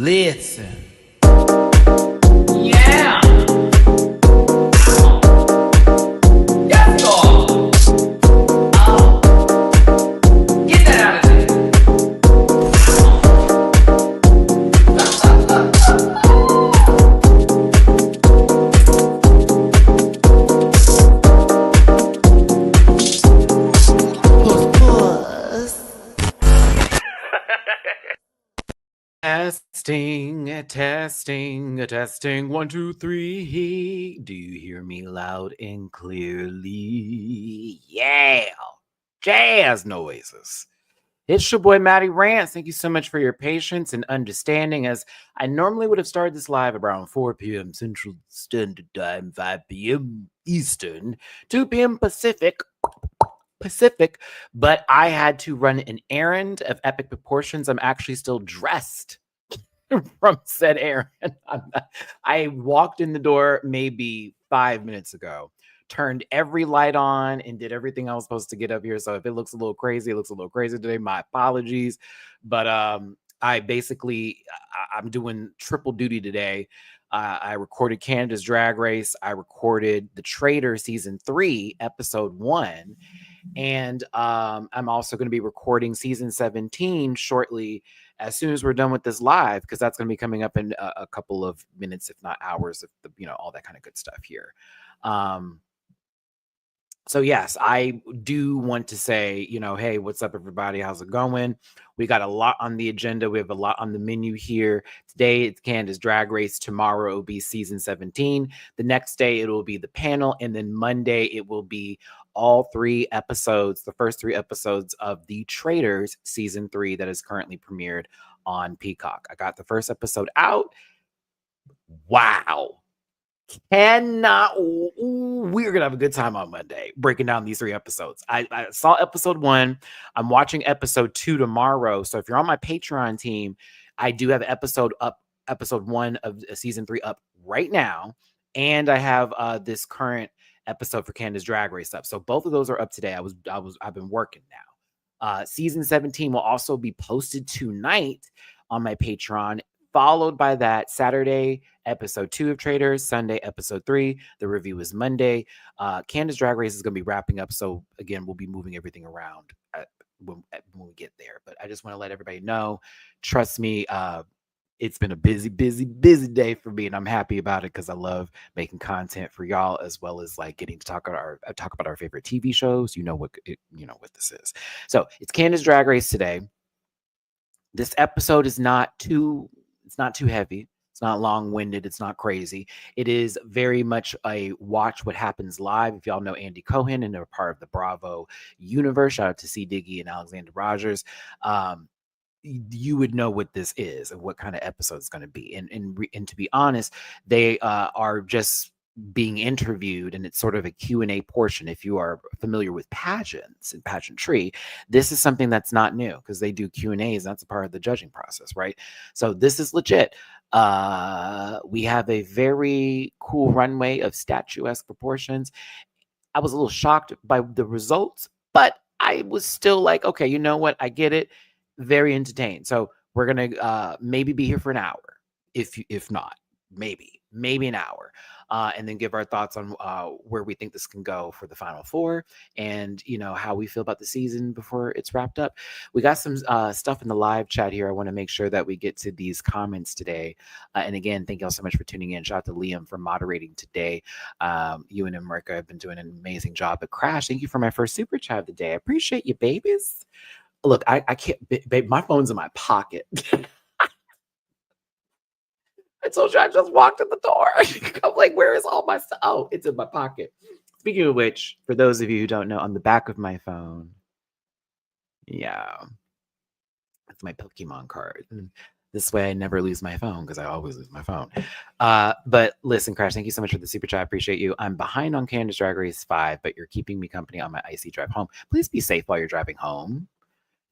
Listen. Yeah. Yes, God. Oh. Get that out of there. Testing. 1, 2, 3. Do you hear me loud and clearly? Yeah. Jazz noises. It's your boy Matty-Rants. Thank you so much for your patience and understanding, as I normally would have started this live around 4 p.m. Central Standard Time, 5 p.m. Eastern, 2 p.m. Pacific, but I had to run an errand of epic proportions. I'm actually still dressed from said errand. I walked in the door maybe 5 minutes ago, turned every light on, and did everything I was supposed to get up here. So if it looks a little crazy, it looks a little crazy today. My apologies. But I'm doing triple duty today. I recorded Canada's Drag Race. I recorded The Traitor Season 3, Episode 1. And I'm also going to be recording Season 17 shortly, as soon as we're done with this live, because that's going to be coming up in a couple of minutes, if not hours, of all that kind of good stuff here. So yes, I do want to say, hey, what's up, everybody? How's it going? We got a lot on the agenda. We have a lot on the menu here. Today, it's Canada's Drag Race. Tomorrow, it will be Season 17. The next day, it will be the panel. And then Monday, it will be all 3 episodes, the first 3 episodes of The Traitors Season 3 that is currently premiered on Peacock. I got the first episode out. Wow. We're gonna have a good time on Monday breaking down these 3 episodes. I saw episode 1. I'm watching episode 2 tomorrow. So if you're on my Patreon team, I do have episode 1 of season 3 up right now, and I have this current episode for Canada's Drag Race up. So both of those are up today. I've been working now. Season 17 will also be posted tonight on my Patreon, followed by that Saturday, episode 2 of Traitors, Sunday, episode 3. The review is Monday. Canada's Drag Race is going to be wrapping up. So again, we'll be moving everything around when we get there. But I just want to let everybody know, trust me, it's been a busy day for me, and I'm happy about it because I love making content for y'all, as well as like getting to talk about our favorite TV shows. You know what this is. So it's Canada's Drag Race today. This episode is not too heavy. It's not long-winded. It's not crazy. It is very much a watch what happens live. If y'all know Andy Cohen and they're part of the Bravo universe, shout out to C. Diggy and Alexander Rogers. You would know what this is and what kind of episode it's going to be. And to be honest, they are just being interviewed, and it's sort of a Q&A portion. If you are familiar with pageants and pageantry, this is something that's not new, because they do Q&As. That's a part of the judging process, right? So this is legit. We have a very cool runway of statuesque proportions. I was a little shocked by the results, but I was still like, okay, you know what? I get it. Very entertained. So we're gonna maybe be here for an hour, if not, maybe an hour, and then give our thoughts on where we think this can go for the final 4, and how we feel about the season before it's wrapped up. We got some stuff in the live chat here. I want to make sure that we get to these comments today, and again, thank y'all so much for tuning in. Shout out to Liam for moderating today. You and America have been doing an amazing job. But Crash, thank you for my first super chat of the day. I appreciate you, babies. Look, I can't, babe, my phone's in my pocket. I told you I just walked in the door. I'm like, where is all my stuff? Oh, it's in my pocket. Speaking of which, for those of you who don't know, on the back of my phone, yeah, that's my Pokemon card. And this way I never lose my phone, because I always lose my phone. But listen, Crash, thank you so much for the super chat. I appreciate you. I'm behind on Canada's Drag Race 5, but you're keeping me company on my icy drive home. Please be safe while you're driving home.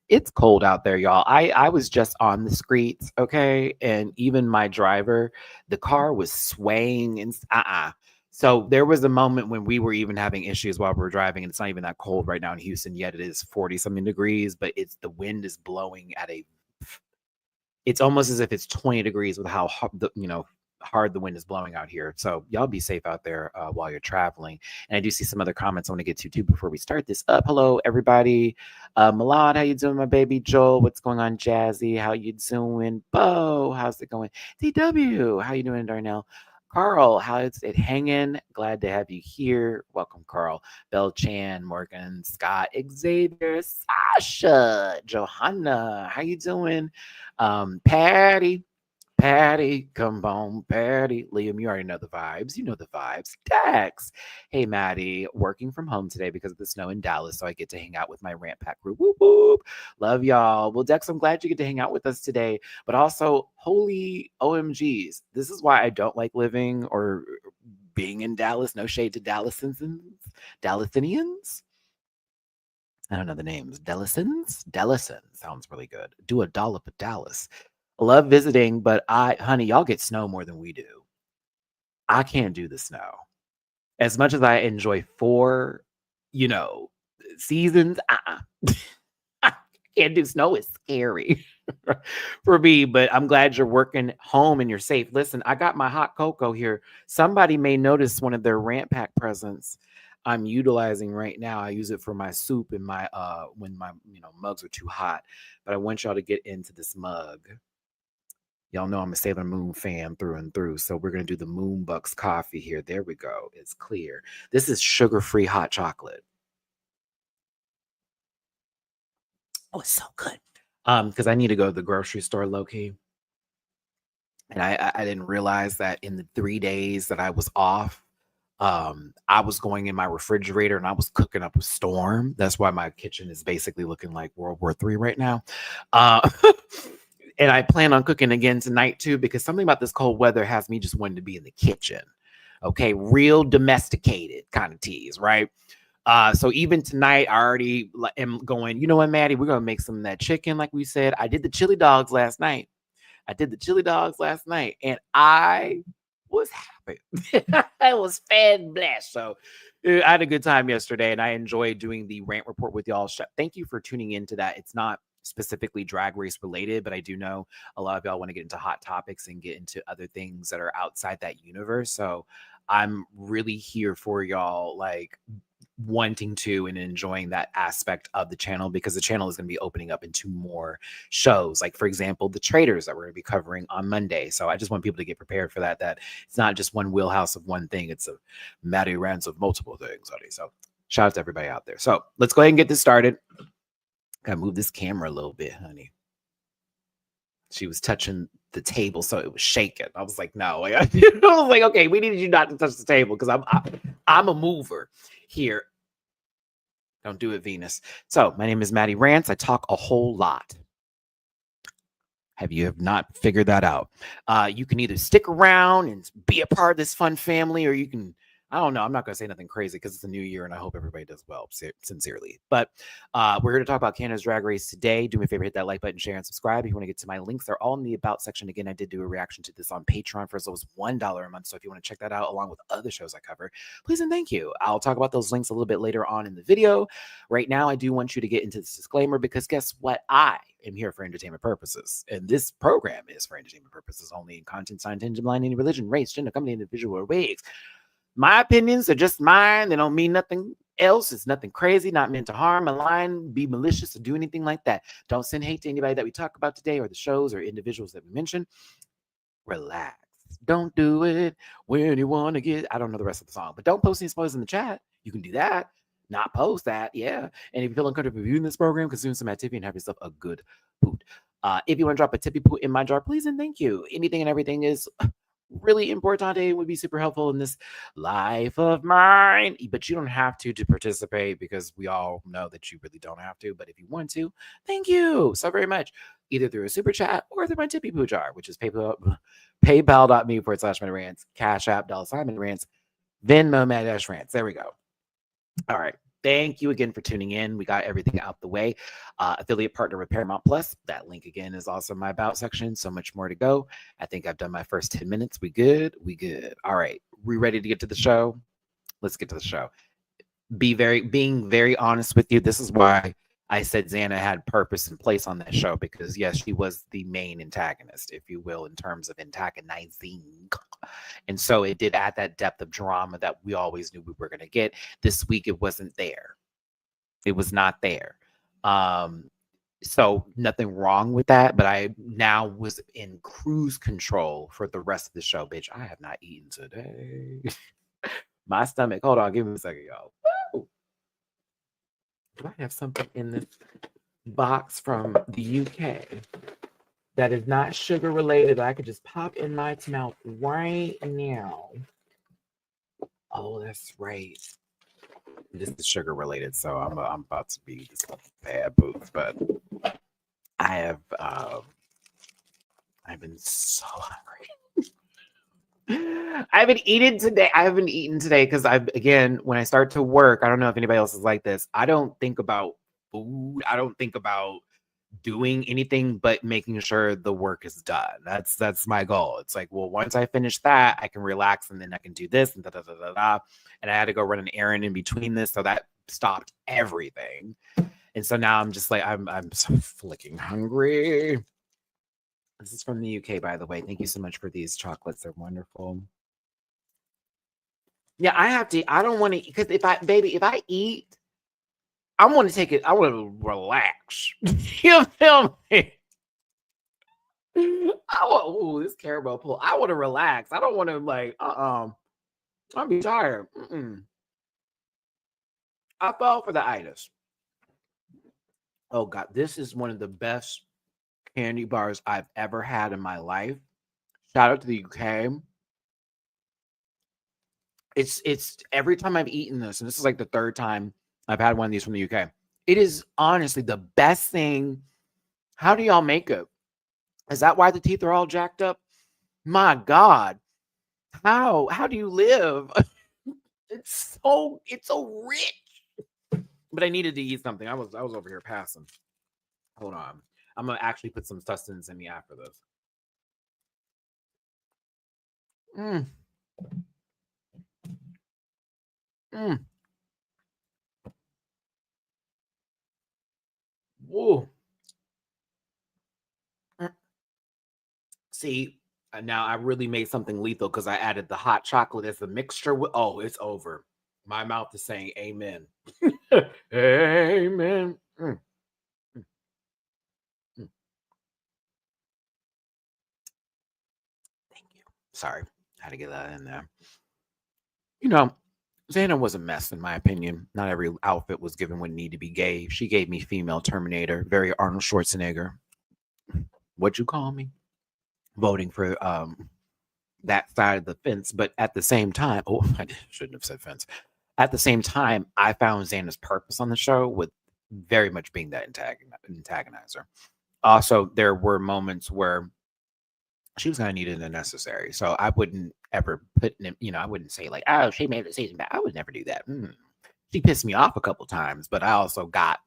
It's cold out there, y'all. I was just on the streets, okay? And even my driver, the car was swaying and So there was a moment when we were even having issues while we were driving, and it's not even that cold right now in Houston, yet it is 40-something degrees, but the wind is blowing at a it's almost as if it's 20 degrees with how hard the wind is blowing out here. So y'all be safe out there while you're traveling. And I do see some other comments I want to get to too before we start this up. Hello, everybody. Milad, how you doing, my baby? Joel, what's going on? Jazzy, how you doing? Bo, how's it going? DW, how you doing, Darnell? Carl, how's it hanging? Glad to have you here. Welcome, Carl. Bell Chan, Morgan, Scott, Xavier, Sasha, Johanna, how you doing? Patty, come on, Patty. Liam, you already know the vibes. You know the vibes. Dax. Hey, Maddie. Working from home today because of the snow in Dallas, so I get to hang out with my Rant Pack group. Whoop, whoop. Love y'all. Well, Dex, I'm glad you get to hang out with us today. But also, holy OMGs. This is why I don't like living or being in Dallas. No shade to Dallasinians. I don't know the names. Dellison sounds really good. Do a dollop of Dallas. Love visiting, but honey, y'all get snow more than we do. I can't do the snow. As much as I enjoy 4, seasons, I can't do snow. It's scary for me, but I'm glad you're working home and you're safe. Listen, I got my hot cocoa here. Somebody may notice one of their Rant Pack presents I'm utilizing right now. I use it for my soup and my when my mugs are too hot. But I want y'all to get into this mug. Y'all know I'm a Sailor Moon fan through and through. So we're going to do the Moonbucks coffee here. There we go. It's clear. This is sugar-free hot chocolate. Oh, it's so good. Because I need to go to the grocery store low-key. And I didn't realize that in the 3 days that I was off, I was going in my refrigerator and I was cooking up a storm. That's why my kitchen is basically looking like World War III right now. And I plan on cooking again tonight too, because something about this cold weather has me just wanting to be in the kitchen. Okay, real domesticated kind of teas, right? So even tonight, I already am going, you know what, Maddie, we're going to make some of that chicken like we said. I did the chili dogs last night. And I was happy. I was fan blessed. So I had a good time yesterday, and I enjoyed doing the rant report with y'all. Thank you for tuning into that. It's not specifically drag race related, but I do know a lot of y'all want to get into hot topics and get into other things that are outside that universe. So I'm really here for y'all, like wanting to and enjoying that aspect of the channel, because the channel is going to be opening up into more shows, like for example the traders that we're going to be covering on Monday. So I just want people to get prepared for that it's not just one wheelhouse of one thing, it's a Matty-Rants of multiple things, honey. So shout out to everybody out there. So let's go ahead and get this started. Gotta move this camera a little bit, honey. She was touching the table, so it was shaking. I was like, no. I was like, okay, we needed you not to touch the table because I'm a mover here. Don't do it, Venus. So my name is Matty-Rants. I talk a whole lot. Have you not figured that out? You can either stick around and be a part of this fun family, or you can, I don't know. I'm not going to say nothing crazy because it's a new year and I hope everybody does well, sincerely. But we're here to talk about Canada's Drag Race today. Do me a favor, hit that like button, share, and subscribe. If you want to get to my links, they're all in the About section. Again, I did do a reaction to this on Patreon for as low as $1 a month. So if you want to check that out along with other shows I cover, please and thank you. I'll talk about those links a little bit later on in the video. Right now, I do want you to get into this disclaimer because guess what? I am here for entertainment purposes. And this program is for entertainment purposes only. Content, sign, tinge, blind, any religion, race, gender, company, individual, or wigs. My opinions are just mine. They don't mean nothing else. It's nothing crazy, not meant to harm, malign, be malicious, or do anything like that. Don't send hate to anybody that we talk about today or the shows or individuals that we mention. Relax. Don't do it when you want to get, I don't know the rest of the song, but don't post any spoilers in the chat. You can do that. Not post that. Yeah. And if you feel uncomfortable viewing this program, consume some activity and have yourself a good poot. If you want to drop a tippy poot in my jar, please and thank you. Anything and everything is really important. It would be super helpful in this life of mine, but you don't have to participate because we all know that you really don't have to. But if you want to, thank you so very much, either through a super chat or through my tippy poo jar, which is paypal.me/MattyRants, Cash App $Matty-Rants, Venmo Matty-Rants. There we go. All right. Thank you again for tuning in. We got everything out the way. Affiliate partner with Paramount Plus. That link again is also in my About section. So much more to go. I think I've done my first 10 minutes. We good? We good. All right. We ready to get to the show? Let's get to the show. Being very honest with you, this is why I said Xana had purpose and place on that show because, yes, she was the main antagonist, if you will, in terms of antagonizing. And so it did add that depth of drama that we always knew we were going to get. This week, it wasn't there. It was not there. So nothing wrong with that, but I now was in cruise control for the rest of the show. Bitch, I have not eaten today. My stomach. Hold on, give me a second, y'all. Woo! Do I have something in this box from the UK that is not sugar related that I could just pop in my mouth right now? Oh, that's right. This is sugar related, so I'm about to be this bad boots, but I've been so hungry. I haven't eaten today. I haven't eaten today because again, when I start to work, I don't know if anybody else is like this. I don't think about food. I don't think about doing anything but making sure the work is done. That's my goal. It's like, well, once I finish that, I can relax and then I can do this and da da da da da. And I had to go run an errand in between this, so that stopped everything. And so now I'm just like, I'm so flicking hungry. This is from the UK, by the way. Thank you so much for these chocolates. They're wonderful. Yeah, I have to. I don't want to, because if I eat, I want to take it. I want to relax. You feel me? This caramel pull. I want to relax. I don't want to I'll be tired. I fell for the itis. Oh God, this is one of the best candy bars I've ever had in my life. Shout out to the UK. It's every time I've eaten this, and this is like the third time I've had one of these from the UK. It is honestly the best thing. How do y'all make it? Is that why the teeth are all jacked up? My God. How do you live? It's so rich. But I needed to eat something. I was over here passing. Hold on. I'm gonna actually put some sustenance in me after this. Mm. Mm. Whoa. See, now I really made something lethal because I added the hot chocolate as a mixture. Oh, it's over. My mouth is saying amen. Amen. Mm. Mm. Mm. Thank you. Sorry. Had to get that in there. You know, Xana was a mess, in my opinion. Not every outfit was given what needed to be gave. She gave me female Terminator, very Arnold Schwarzenegger. What'd you call me? Voting for that side of the fence. But at the same time, I shouldn't have said fence. At the same time, I found Xana's purpose on the show with very much being that antagonizer. Also, there were moments where she was kind of needed and necessary. So I wouldn't ever I wouldn't say like, oh, she made the season bad. I would never do that. She pissed me off a couple times, but I also got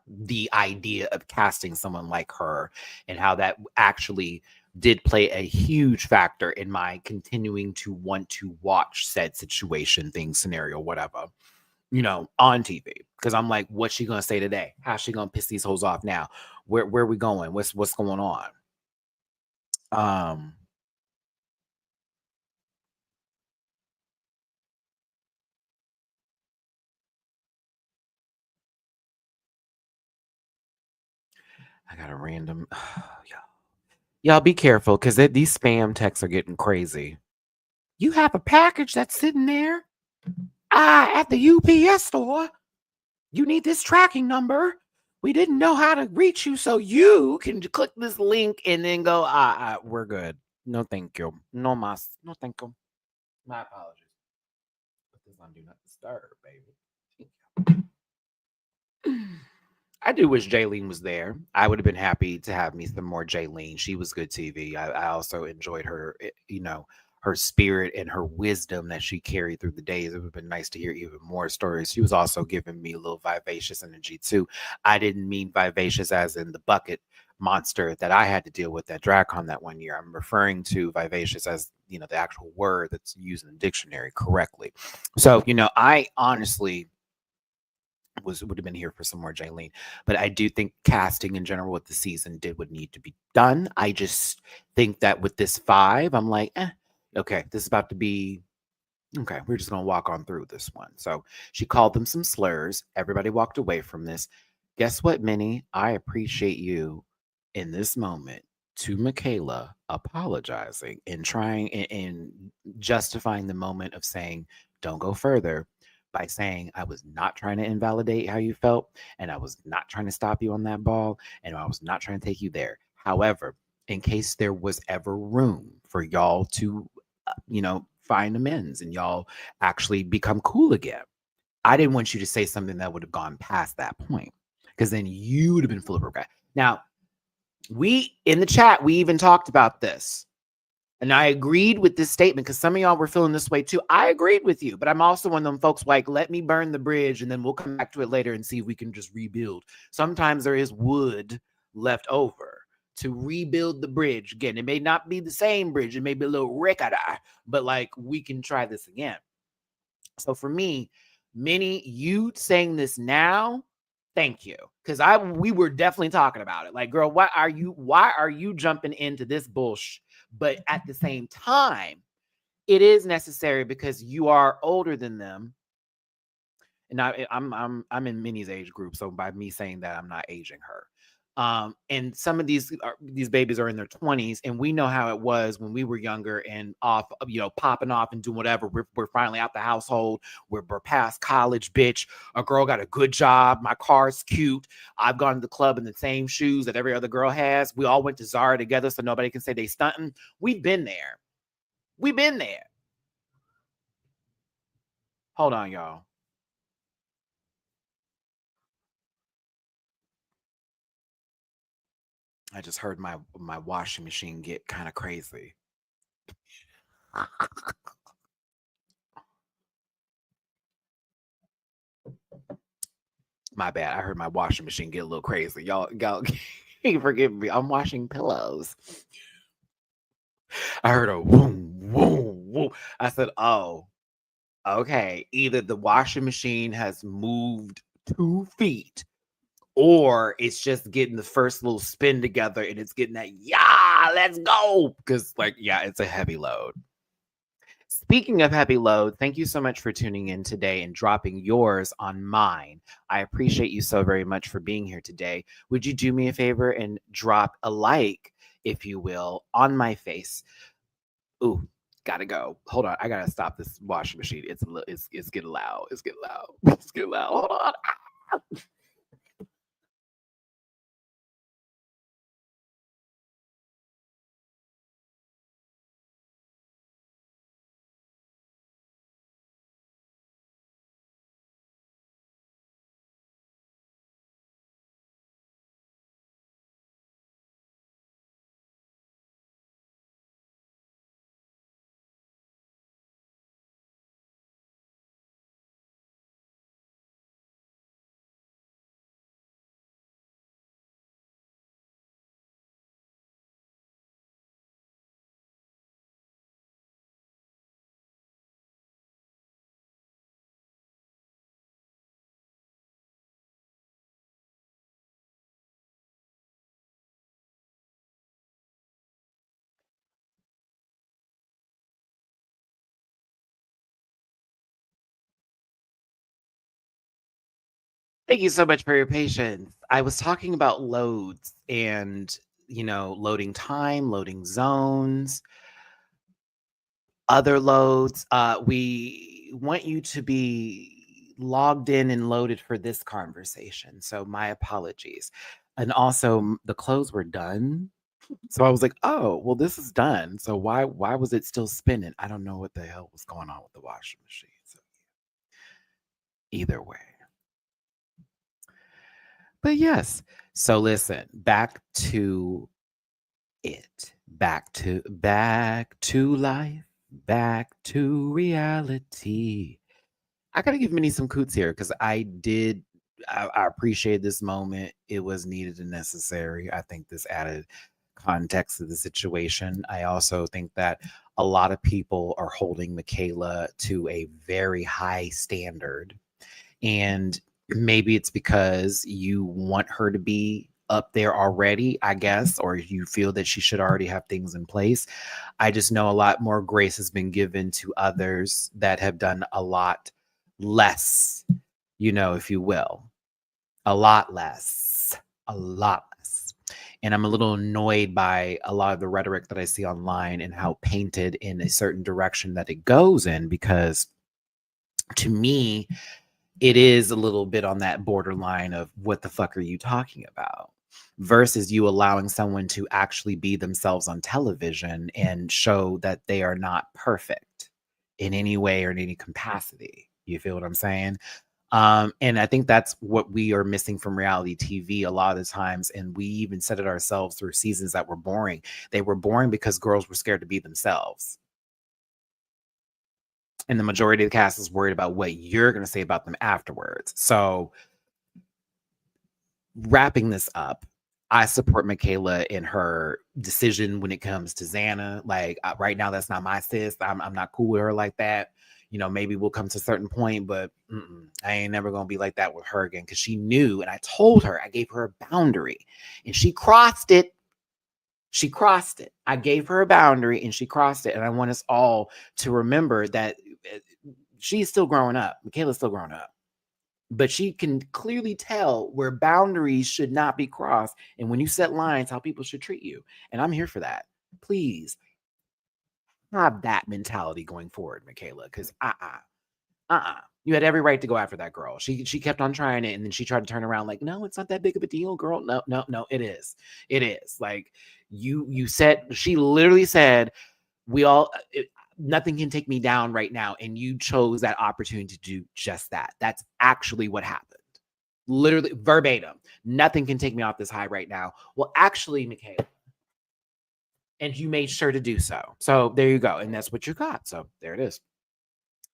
the idea of casting someone like her and how that actually did play a huge factor in my continuing to want to watch said situation, thing, scenario, whatever, on TV. Because I'm like, what's she gonna say today? How's she gonna piss these hoes off now? Where are we going? What's going on? Um, I got a random. Y'all be careful because these spam texts are getting crazy. You have a package that's sitting there at the UPS store. You need this tracking number. We didn't know how to reach you, so you can click this link and then go, we're good. No, thank you. No, no, thank you. My apologies. Put this on Do Not Disturb, baby. I do wish Jaylene was there. I would have been happy to have me some more Jaylene. She was good TV. I also enjoyed her, her spirit and her wisdom that she carried through the days. It would have been nice to hear even more stories. She was also giving me a little vivacious energy too. I didn't mean vivacious as in the bucket monster that I had to deal with at DragCon that one year. I'm referring to vivacious as, the actual word that's used in the dictionary correctly. So, I honestly would have been here for some more Jaylene. But I do think casting in general with the season did what need to be done. I just think that with this 5, I'm like, okay, this is about to be okay. We're just gonna walk on through this one. So she called them some slurs. Everybody walked away from this. Guess what, Minnie? I appreciate you in this moment to Michaela apologizing and trying and justifying the moment of saying, don't go further by saying, I was not trying to invalidate how you felt, and I was not trying to stop you on that ball, and I was not trying to take you there. However, in case there was ever room for y'all to, find amends and y'all actually become cool again, I didn't want you to say something that would have gone past that point, because then you would have been full of regret. Now, we in the chat, we even talked about this. And I agreed with this statement because some of y'all were feeling this way too. I agreed with you, but I'm also one of them folks like, let me burn the bridge and then we'll come back to it later and see if we can just rebuild. Sometimes there is wood left over to rebuild the bridge. Again, it may not be the same bridge. It may be a little rickety, but like we can try this again. So for me, Minnie, you saying this now, thank you. Because we were definitely talking about it. Like, girl, why are you jumping into this bullshit? But at the same time, it is necessary because you are older than them. And I'm in Minnie's age group. So by me saying that, I'm not aging her. And some of these babies are in their 20s, and we know how it was when we were younger and off, popping off and doing whatever. We're finally out the household. We're past college, bitch. A girl got a good job. My car's cute. I've gone to the club in the same shoes that every other girl has. We all went to Zara together, so nobody can say they stunting. We've been there. We've been there. Hold on, y'all. I just heard my washing machine get kind of crazy. My bad. I heard my washing machine get a little crazy. Y'all forgive me. I'm washing pillows. I heard a boom, boom, boom. I said, oh, okay. Either the washing machine has moved 2 feet, or it's just getting the first little spin together and it's getting that, yeah, let's go. Because, it's a heavy load. Speaking of heavy load, thank you so much for tuning in today and dropping yours on mine. I appreciate you so very much for being here today. Would you do me a favor and drop a like, if you will, on my face? Ooh, gotta go. Hold on, I gotta stop this washing machine. It's getting loud. It's getting loud. It's getting loud. Hold on. Thank you so much for your patience. I was talking about loads and, loading time, loading zones, other loads. We want you to be logged in and loaded for this conversation. So my apologies. And also the clothes were done. So I was like, oh, well, this is done. So why was it still spinning? I don't know what the hell was going on with the washing machine. So either way. But yes. So listen, back to it. Back to life. Back to reality. I gotta give Minnie some coots here because I appreciate this moment. It was needed and necessary. I think this added context to the situation. I also think that a lot of people are holding Michaela to a very high standard. And Maybe it's because you want her to be up there already, I guess, or you feel that she should already have things in place. I just know a lot more grace has been given to others that have done a lot less, if you will. A lot less. A lot less. And I'm a little annoyed by a lot of the rhetoric that I see online and how painted in a certain direction that it goes in, because to me, it is a little bit on that borderline of what the fuck are you talking about, versus you allowing someone to actually be themselves on television and show that they are not perfect in any way or in any capacity. You feel what I'm saying? And I think that's what we are missing from reality TV a lot of the times. And we even said it ourselves through seasons that were boring. They were boring because girls were scared to be themselves. And the majority of the cast is worried about what you're going to say about them afterwards. So wrapping this up, I support Michaela in her decision when it comes to Xana. Like right now, that's not my sis. I'm not cool with her like that. Maybe we'll come to a certain point, but I ain't never going to be like that with her again, because she knew, and I told her, I gave her a boundary and she crossed it. She crossed it. I gave her a boundary and she crossed it. And I want us all to remember that she's still growing up. Michaela's still growing up. But she can clearly tell where boundaries should not be crossed. And when you set lines, how people should treat you. And I'm here for that. Please have that mentality going forward, Michaela, because you had every right to go after that girl. She kept on trying it, and then she tried to turn around like, no, it's not that big of a deal, girl. No, it is. It is. Like you said, she literally said, nothing can take me down right now. And you chose that opportunity to do just that. That's actually what happened. Literally verbatim. Nothing can take me off this high right now. Well, actually, Michaela. And you made sure to do so. So there you go. And that's what you got. So there it is.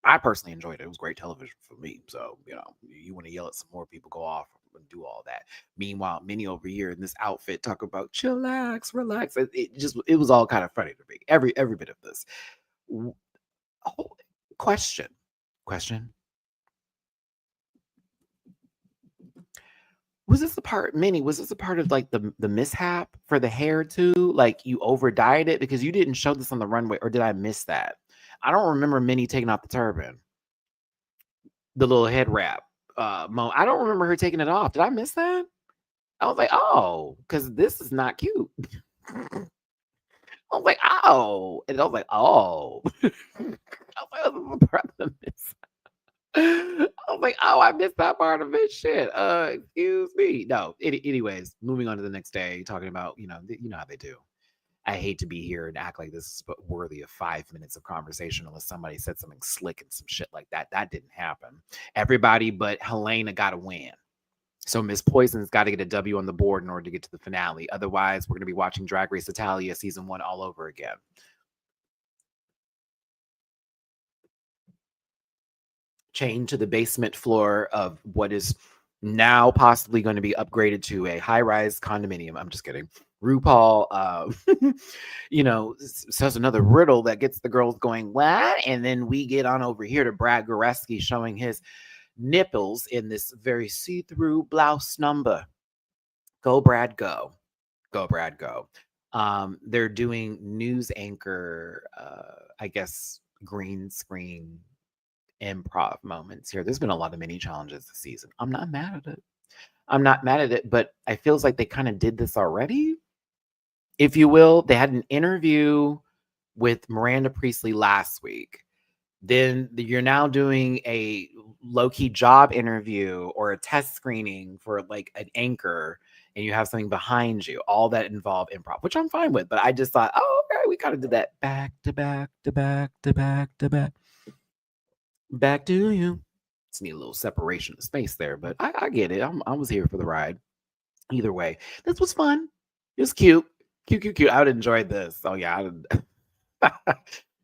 I personally enjoyed it. It was great television for me. So, you want to yell at some more people, go off and do all that. Meanwhile, Minnie over here in this outfit talk about chillax, relax. It was all kind of funny to me. Every bit of this. Oh, question. Was this Minnie, was this a part of like the mishap for the hair too? Like you over dyed it, because you didn't show this on the runway, or did I miss that? I don't remember Minnie taking off the turban, the little head wrap. I don't remember her taking it off. Did I miss that? I was like, oh, because this is not cute. I was like, oh, and I was like, oh. I was like, this is a part of the miss. I was like, oh, I missed that part of it. Shit. Excuse me. No. Anyways, moving on to the next day, talking about, you know how they do. I hate to be here and act like this is worthy of 5 minutes of conversation unless somebody said something slick and some shit like that. That didn't happen. Everybody but Helena got to win. So Miss Poison's got to get a W on the board in order to get to the finale. Otherwise, we're going to be watching Drag Race Italia season 1 all over again. Chained to the basement floor of what is now possibly going to be upgraded to a high-rise condominium. I'm just kidding. RuPaul, says another riddle that gets the girls going, what? And then we get on over here to Brad Goreski showing his nipples in this very see-through blouse number. Go, Brad, go. Go, Brad, go. They're doing news anchor, I guess, green screen improv moments here. There's been a lot of mini challenges this season. I'm not mad at it, but I feels like they kind of did this already, if you will. They had an interview with Miranda Priestley last week. Then you're now doing a low-key job interview or a test screening for like an anchor, and you have something behind you, all that involve improv, which I'm fine with. But I just thought, oh, okay, we kind of did that back to back to back to back to back. Back to you. Just need a little separation of space there, but I get it. I was here for the ride. Either way, this was fun. It was cute. Cute. I would enjoy this. Oh yeah,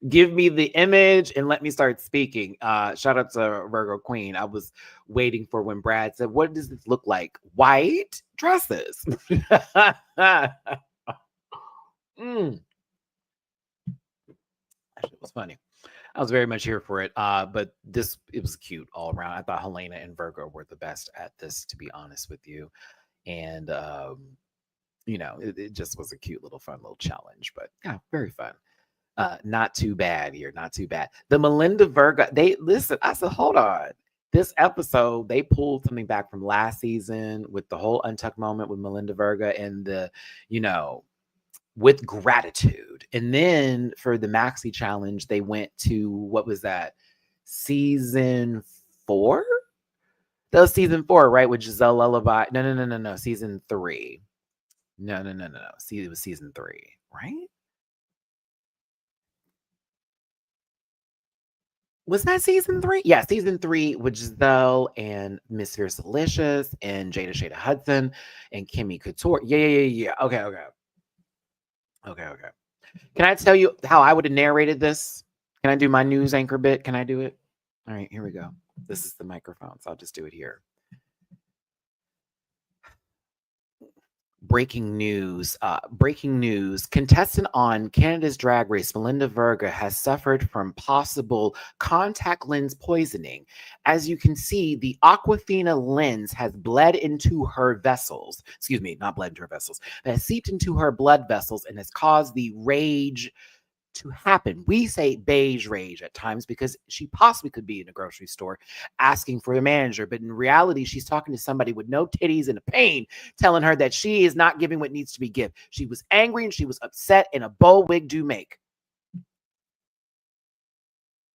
give me the image and let me start speaking. Shout out to Virgo Queen. I was waiting for when Brad said, what does this look like? White dresses. That shit was funny. I was very much here for it. But it was cute all around. I thought Helena and Virgo were the best at this, to be honest with you. And it just was a cute little fun little challenge. But yeah, very fun. Not too bad here, not too bad. The Melinda Virgo, they listen. I said, hold on. This episode, they pulled something back from last season with the whole untucked moment with Melinda Virga and with gratitude. And then for the Maxi Challenge, they went to, what was that? Season 4? That was season 4, right? With Giselle Lullaby. No. Season 3. No. See, it was season 3, right? Was that season 3? Yeah, season 3 with Giselle and Miss Fierce Delicious and Jada Shada Hudson and Kimmy Couture. Yeah. Okay. Can I tell you how I would have narrated this? Can I do my news anchor bit? Can I do it? All right, here we go. This is the microphone, so I'll just do it here. Breaking news. Contestant on Canada's Drag Race, Melinda Virga, has suffered from possible contact lens poisoning. As you can see, the Aquafina lens has bled into her vessels. Excuse me, not bled into her vessels, but has seeped into her blood vessels and has caused the rage to happen. We say beige rage at times because she possibly could be in a grocery store asking for the manager, but in reality, she's talking to somebody with no titties and a pain, telling her that she is not giving what needs to be given. She was angry and she was upset, and a bow wig do make.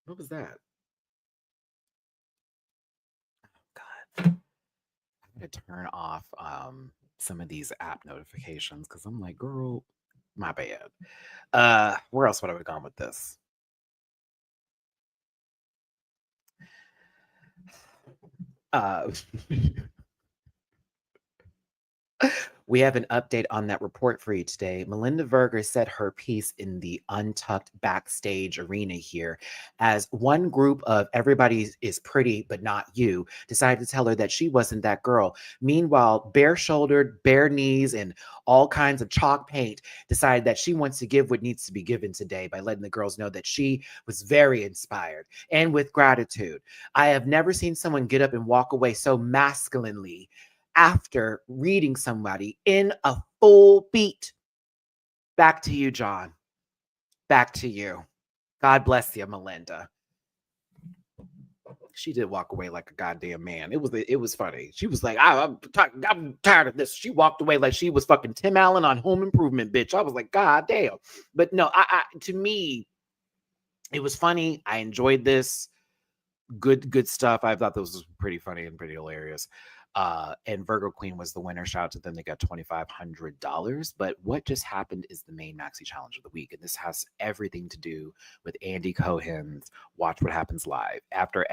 What was that? Oh, God. I'm going to turn off some of these app notifications because I'm like, girl, my bad. Where else would I have gone with this? We have an update on that report for you today. Melinda Virga said her piece in the Untucked backstage arena here, as one group of everybody is pretty but not you decided to tell her that she wasn't that girl. Meanwhile, bare-shouldered, bare knees, and all kinds of chalk paint decided that she wants to give what needs to be given today by letting the girls know that she was very inspired and with gratitude. I have never seen someone get up and walk away so masculinely after reading somebody in a full beat. Back to you, John. Back to you. God bless you, Melinda. She did walk away like a goddamn man. It was funny. She was like, I'm tired of this. She walked away like she was fucking Tim Allen on Home Improvement, bitch. I was like, God damn. But no, to me, it was funny. I enjoyed this. Good stuff. I thought this was pretty funny and pretty hilarious. And Virgo Queen was the winner. Shout out to them. They got $2,500. But what just happened is the main Maxi Challenge of the week. And this has everything to do with Andy Cohen's Watch What Happens Live. After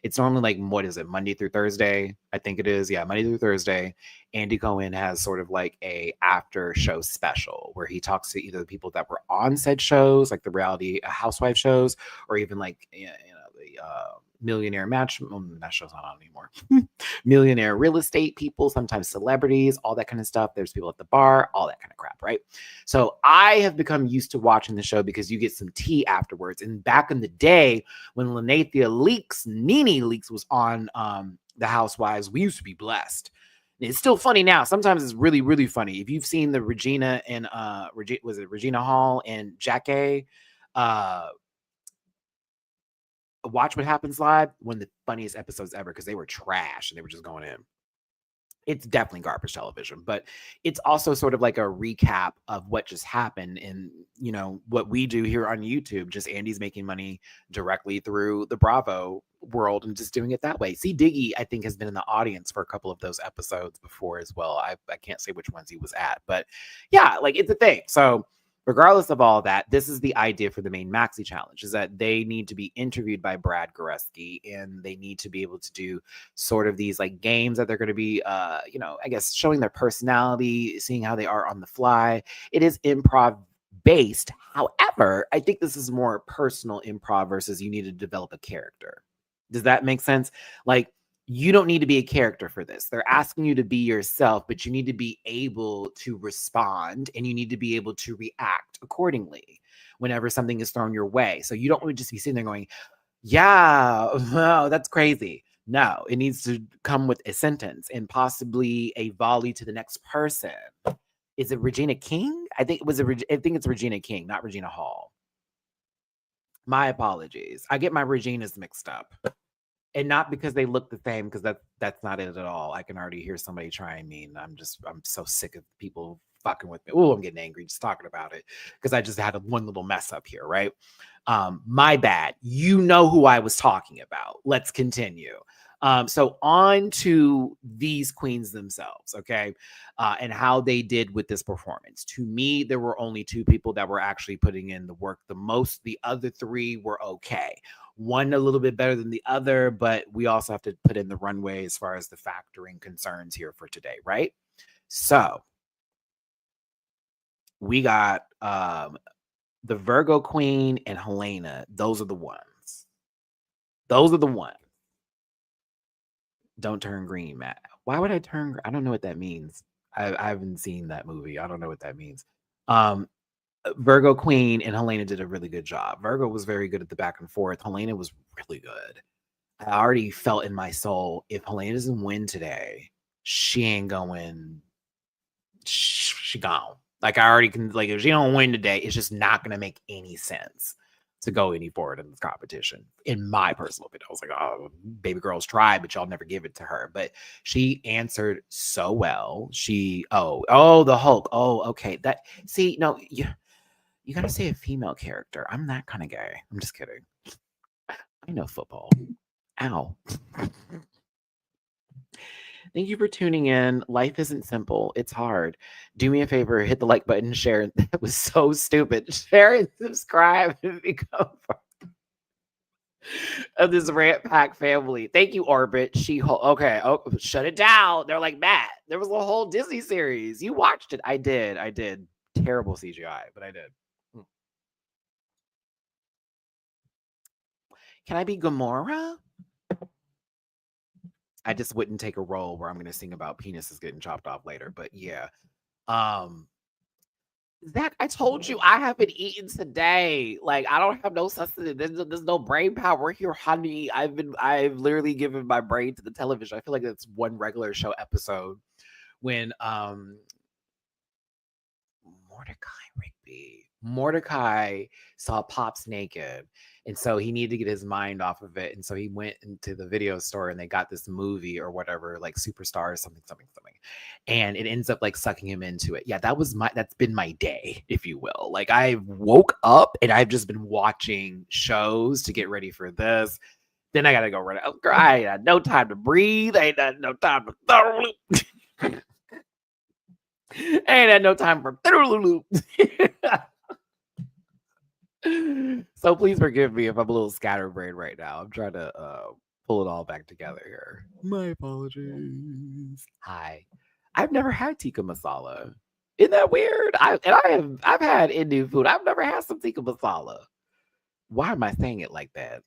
it's normally like, what is it, Monday through Thursday? I think it is. Yeah, Monday through Thursday. Andy Cohen has sort of like a after show special where he talks to either the people that were on said shows, like the reality housewife shows, or even like, the millionaire match. That show's not on anymore. Millionaire real estate people, sometimes celebrities, all that kind of stuff. There's people at the bar, all that kind of crap, right? So I have become used to watching the show because you get some tea afterwards. And back in the day when Nene Leakes was on the Housewives, we used to be blessed. It's still funny now. Sometimes it's really, really funny. If you've seen the Regina and was it Regina Hall and Jackie Watch What Happens Live, one of the funniest episodes ever because they were trash and they were just going in. It's definitely garbage television, but it's also sort of like a recap of what just happened. And, what we do here on YouTube, just Andy's making money directly through the Bravo world and just doing it that way. See, Diggy, I think, has been in the audience for a couple of those episodes before as well. I can't say which ones he was at, but yeah, like it's a thing. So regardless of all that, this is the idea for the main Maxi Challenge, is that they need to be interviewed by Brad Goreski, and they need to be able to do sort of these like games that they're going to be, I guess, showing their personality, seeing how they are on the fly. It is improv based. However, I think this is more personal improv versus you need to develop a character. Does that make sense? Like, you don't need to be a character for this. They're asking you to be yourself, but you need to be able to respond and you need to be able to react accordingly whenever something is thrown your way. So you don't want to just be sitting there going, yeah, wow, that's crazy. No, it needs to come with a sentence and possibly a volley to the next person. Is it Regina King? I think it's Regina King, not Regina Hall. My apologies. I get my Reginas mixed up. And not because they look the same, because that's not it at all. I can already hear somebody trying me, and I'm so sick of people fucking with me. Oh, I'm getting angry just talking about it because I just had one little mess up here, right? My bad. You know who I was talking about. Let's continue. So on to these queens themselves, okay, and how they did with this performance. To me, there were only two people that were actually putting in the work the most. The other three were okay. One a little bit better than the other, but we also have to put in the runway as far as the factoring concerns here for today, right? So we got the Virgo Queen and Helena. Those are the ones. Those are the ones. Don't turn green, Matt. Why would I turn? I don't know what that means. I haven't seen that movie. I don't know what that means. Virgo Queen and Helena did a really good job. Virgo was very good at the back and forth. Helena was really good. I already felt in my soul, if Helena doesn't win today, she ain't going. She gone. Like I already can. Like if she don't win today, it's just not going to make any sense to go any forward in this competition. In my personal opinion, I was like, oh, baby girls tried, but y'all never give it to her. But she answered so well. The Hulk. Oh, okay. No, you gotta say a female character. I'm that kind of guy. I'm just kidding. I know football. Ow. Thank you for tuning in. Life isn't simple. It's hard. Do me a favor, hit the like button, share. That was so stupid. Share and subscribe and become part of this Rant Pack family. Thank you, Orbit. Okay. Oh, shut it down. They're like, Matt, there was a whole Disney series. You watched it. I did. Terrible CGI, but I did. Can I be Gamora? I just wouldn't take a role where I'm going to sing about penises getting chopped off later. But yeah. Zach, I told you I haven't eaten today. Like I don't have no sustenance. There's no brain power here, honey. I've literally given my brain to the television. I feel like it's one regular show episode when Mordecai saw Pops naked. And so he needed to get his mind off of it. And so he went into the video store and they got this movie or whatever, like Superstar or something. And it ends up like sucking him into it. Yeah, that's been my day, if you will. Like I woke up and I've just been watching shows to get ready for this. Then I gotta go run out. I had no time to breathe. I ain't had no time to I ain't had no time for so please forgive me if I'm a little scatterbrained right now. I'm trying to pull it all back together here. My apologies. Hi. I've never had tikka masala. Isn't that weird? I've had Indian food. I've never had some tikka masala. Why am I saying it like that?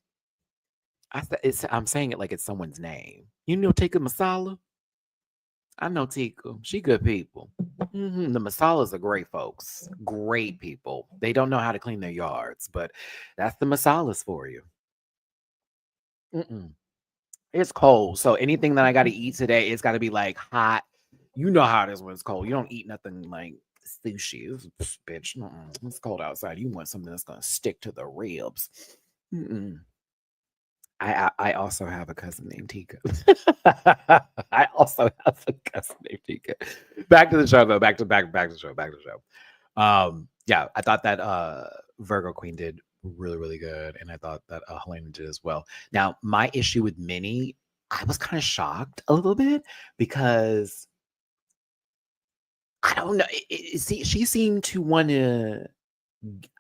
I'm saying it like it's someone's name. You know tikka masala? I know Tika. She good people. The Masalas are great folks. Great people. They don't know how to clean their yards, but that's the Masalas for you. It's cold. So anything that I got to eat today, it's got to be like hot. You know how it is when it's cold. You don't eat nothing like sushi. Bitch, it's cold outside. You want something that's going to stick to the ribs. I also have a cousin named Tika. I also have a cousin named Tika. Back to the show though. Back to the show. Yeah, I thought that Virgo Queen did really, really good, and I thought that Helena did as well. Now, my issue with Minnie, I was kind of shocked a little bit because I don't know. See, she seemed to want to.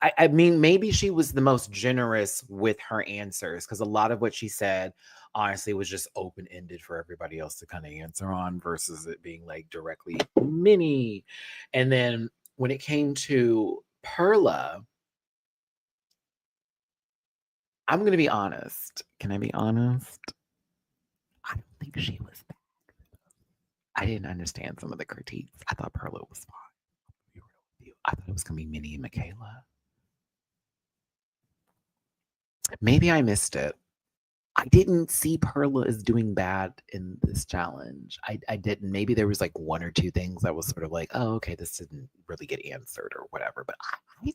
I mean, maybe she was the most generous with her answers because a lot of what she said, honestly, was just open ended for everybody else to kind of answer on versus it being like directly Minnie. And then when it came to Perla, I'm going to be honest. Can I be honest? I don't think she was bad. I didn't understand some of the critiques. I thought Perla was fine. I thought it was gonna be Minnie and Michaela. Maybe I missed it. I didn't see Perla as doing bad in this challenge. I didn't. Maybe there was like one or two things that was sort of like, oh, okay, this didn't really get answered or whatever. But I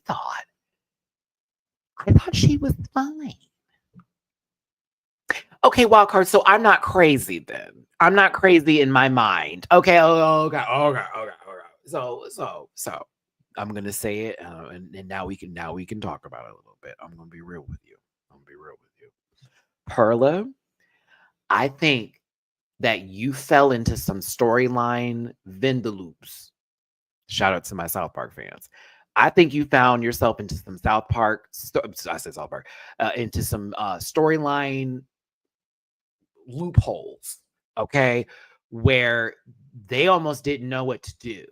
thought she was fine. Okay, wild card. So I'm not crazy then. I'm not crazy in my mind. Okay. Okay. So I'm gonna say it, and now we can talk about it a little bit. I'm gonna be real with you. Perla, I think that you fell into some storyline vindaloops. Shout out to my South Park fans. I think you found yourself into some South Park. I said South Park. Into some storyline loopholes. Okay, where they almost didn't know what to do.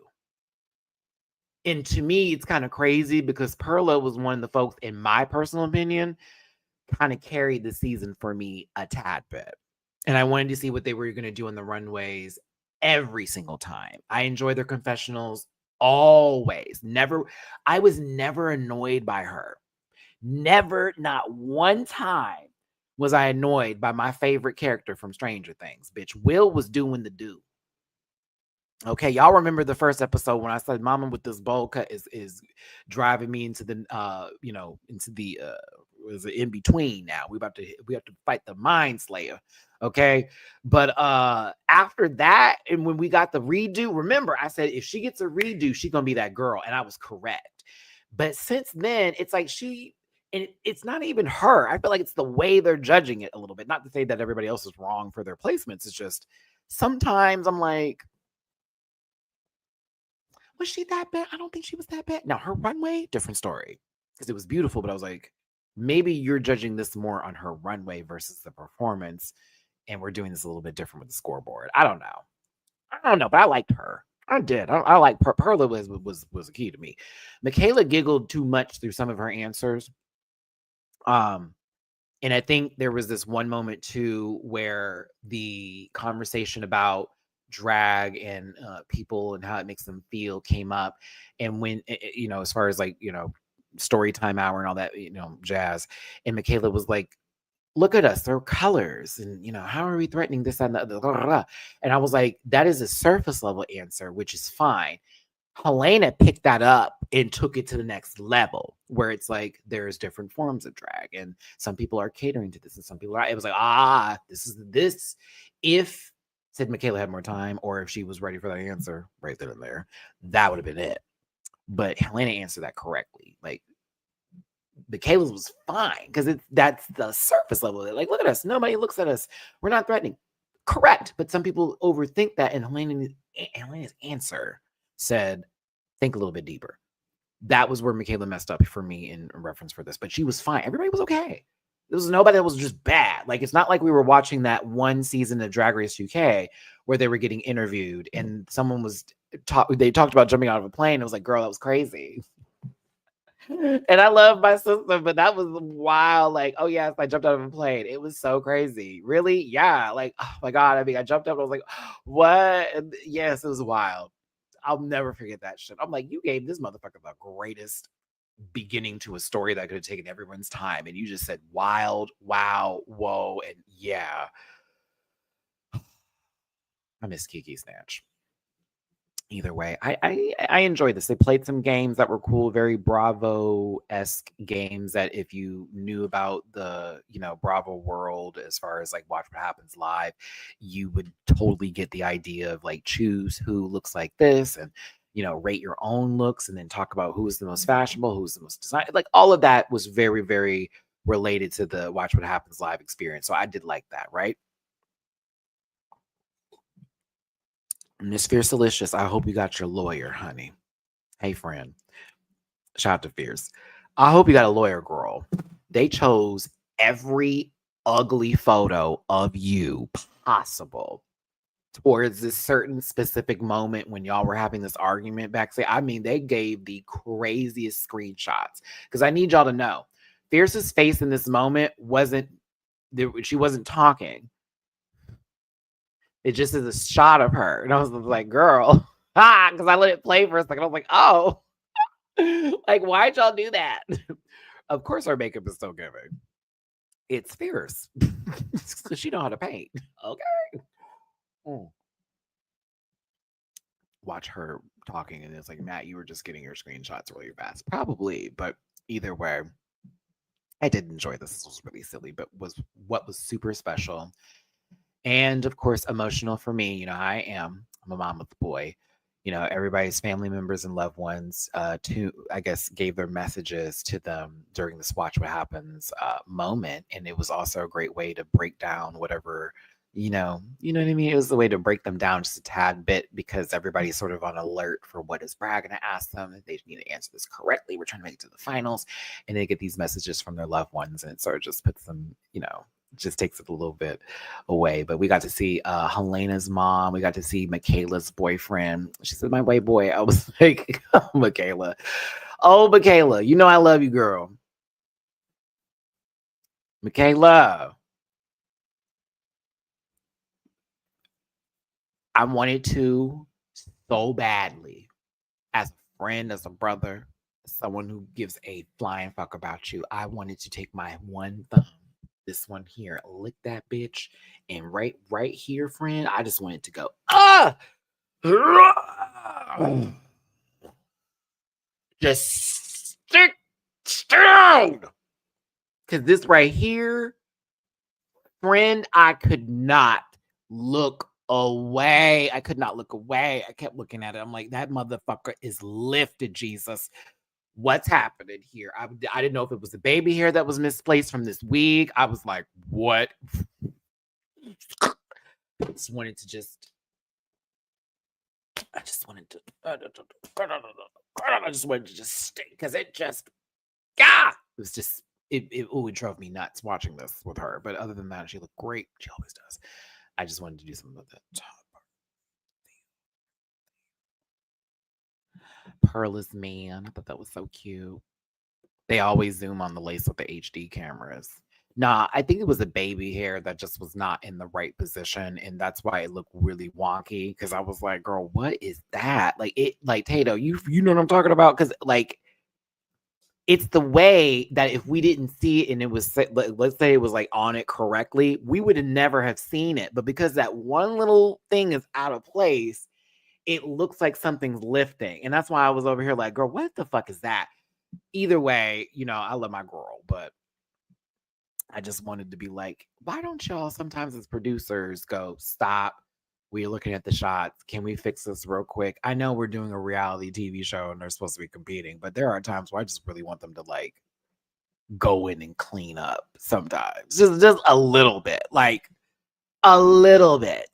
And to me, it's kind of crazy because Perla was one of the folks, in my personal opinion, kind of carried the season for me a tad bit. And I wanted to see what they were going to do in the runways every single time. I enjoy their confessionals always. I was never annoyed by her. Never, not one time was I annoyed by my favorite character from Stranger Things. Bitch, Will was doing the do. Okay, y'all remember the first episode when I said Mama with this bowl cut is driving me into the into the was in between now. We have to fight the Mind Slayer. Okay. But after that, and when we got the redo, remember I said if she gets a redo, she's gonna be that girl, and I was correct. But since then, it's like it's not even her. I feel like it's the way they're judging it a little bit. Not to say that everybody else is wrong for their placements. It's just sometimes I'm like, was she that bad? I don't think she was that bad. Now, her runway, different story. Because it was beautiful, but I was like, maybe you're judging this more on her runway versus the performance. And we're doing this a little bit different with the scoreboard. I don't know, but I liked her. I did. I like Perla was a key to me. Michaela giggled too much through some of her answers. And I think there was this one moment too where the conversation about drag and people and how it makes them feel came up. And when, as far as like, story time hour and all that, jazz. And Michaela was like, look at us, they're colors. And, how are we threatening this and that? And I was like, that is a surface level answer, which is fine. Helena picked that up and took it to the next level where it's like there's different forms of drag and some people are catering to this and some people are. It was like, this. If said Michaela had more time or if she was ready for that answer right then and there, that would have been it. But Helena answered that correctly. Like Michaela's was fine because that's the surface level. Like, look at us. Nobody looks at us. We're not threatening. Correct. But some people overthink that. And Helena's answer said, think a little bit deeper. That was where Michaela messed up for me in reference for this, but she was fine. Everybody was okay. There was nobody that was just bad. Like, it's not like we were watching that one season of Drag Race UK where they were getting interviewed and someone they talked about jumping out of a plane. It was like, girl, that was crazy. And I love my sister, but that was wild. Like, oh yes, I jumped out of a plane. It was so crazy. Really? Yeah. Like, oh my God. I mean, I jumped up and I was like, what? Yes, it was wild. I'll never forget that shit. I'm like, you gave this motherfucker the greatest beginning to a story that could have taken everyone's time. And you just said wild, wow, whoa, and yeah. I miss Kiki Snatch. Either way, I enjoyed this. They played some games that were cool, very Bravo-esque games that if you knew about the, Bravo world as far as like Watch What Happens Live, you would totally get the idea of like choose who looks like this and, rate your own looks and then talk about who's the most fashionable, who's the most designed. Like all of that was very, very related to the Watch What Happens Live experience. So I did like that, right? Miss Fierce Delicious, I hope you got your lawyer, honey. Hey, friend. Shout out to Fierce. I hope you got a lawyer, girl. They chose every ugly photo of you possible towards this certain specific moment when y'all were having this argument backstage. I mean, they gave the craziest screenshots because I need y'all to know Fierce's face in this moment she wasn't talking. It just is a shot of her. And I was like, girl, because I let it play for a second. I was like, oh, like, why'd y'all do that? Of course, our makeup is so giving. It's fierce because she know how to paint. Okay. Watch her talking, and it's like, Matt, you were just getting your screenshots really fast. Probably, but either way, I did enjoy this. This was really silly, but what was super special. And of course, emotional for me. You know, I'm a mom with a boy. You know, everybody's family members and loved ones I guess, gave their messages to them during this Watch What Happens moment. And it was also a great way to break down whatever, you know what I mean? It was a way to break them down just a tad bit because everybody's sort of on alert for what is Brad going to ask them. If they need to answer this correctly, we're trying to make it to the finals. And they get these messages from their loved ones, and it sort of just puts them, just takes it a little bit away. But we got to see Helena's mom. We got to see Michaela's boyfriend. She said, my white boy. I was like, oh, Michaela. Oh, Michaela, you know I love you, girl. Michaela. I wanted to so badly, as a friend, as a brother, someone who gives a flying fuck about you. I wanted to take my one thumb, this one here, lick that bitch, and right here, friend, I just wanted to go, just stick down. Because this right here, friend, I could not look away. I could not look away. I kept looking at it. I'm like, that motherfucker is lifted, Jesus. What's happening here? I didn't know if it was a baby hair that was misplaced from this wig. I was like, what? I just wanted to stay because it just, it was just, it drove me nuts watching this with her. But other than that, she looked great. She always does. I just wanted to do something with that top part. Pearl's man. I thought that was so cute. They always zoom on the lace with the HD cameras. Nah, I think it was a baby hair that just was not in the right position, and that's why it looked really wonky. Because I was like, "Girl, what is that?" Like Tato, you know what I'm talking about? Because like, it's the way that if we didn't see it and it was, let's say it was like on it correctly, we would have never have seen it. But because that one little thing is out of place, it looks like something's lifting, and that's why I was over here like, "Girl, what the fuck is that?" Either way, I love my girl, but I just wanted to be like, why don't y'all sometimes as producers go, stop, we're looking at the shots, can we fix this real quick? I know we're doing a reality TV show and they're supposed to be competing, but there are times where I just really want them to like go in and clean up sometimes, just a little bit, like a little bit.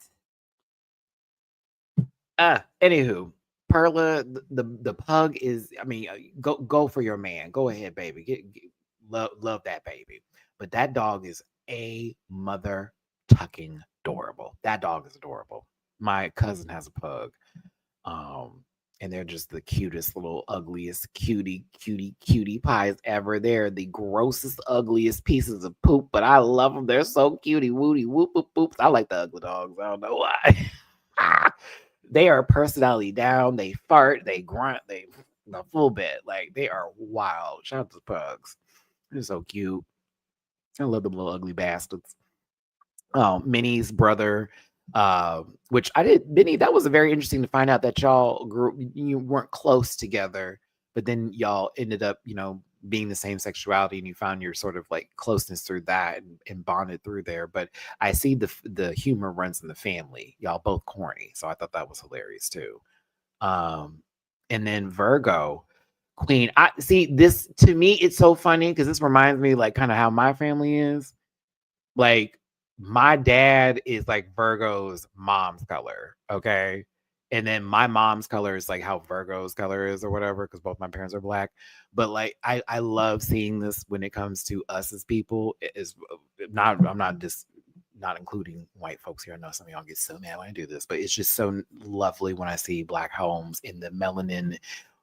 Anywho, Perla, the pug is, I mean, go for your man. Go ahead, baby. Love that baby. But that dog is a mother tucking adorable. That dog is adorable. My cousin has a pug. And they're just the cutest little ugliest cutie pies ever. They're the grossest, ugliest pieces of poop, but I love them. They're so cutie wooty whoop whoop whoops. I like the ugly dogs. I don't know why. They are personality down. They fart. They grunt. They the full bit. Like they are wild. Shout out to the pugs. They're so cute. I love them little ugly bastards. Minnie's brother, which I did. Minnie, that was very interesting to find out that y'all you weren't close together, but then y'all ended up, being the same sexuality, and you found your sort of like closeness through that and bonded through there. But I see the humor runs in the family. Y'all both corny, so I thought that was hilarious too. And then Virgo Queen. I see this, to me, it's so funny because this reminds me like kind of how my family is. Like my dad is like Virgo's mom's color, okay? And then my mom's color is like how Virgo's color is or whatever, because both my parents are black. But like I love seeing this when it comes to us as people. It is not, I'm not just not including white folks here. I know some of y'all get so mad when I do this, but it's just so lovely when I see black homes in the melanin,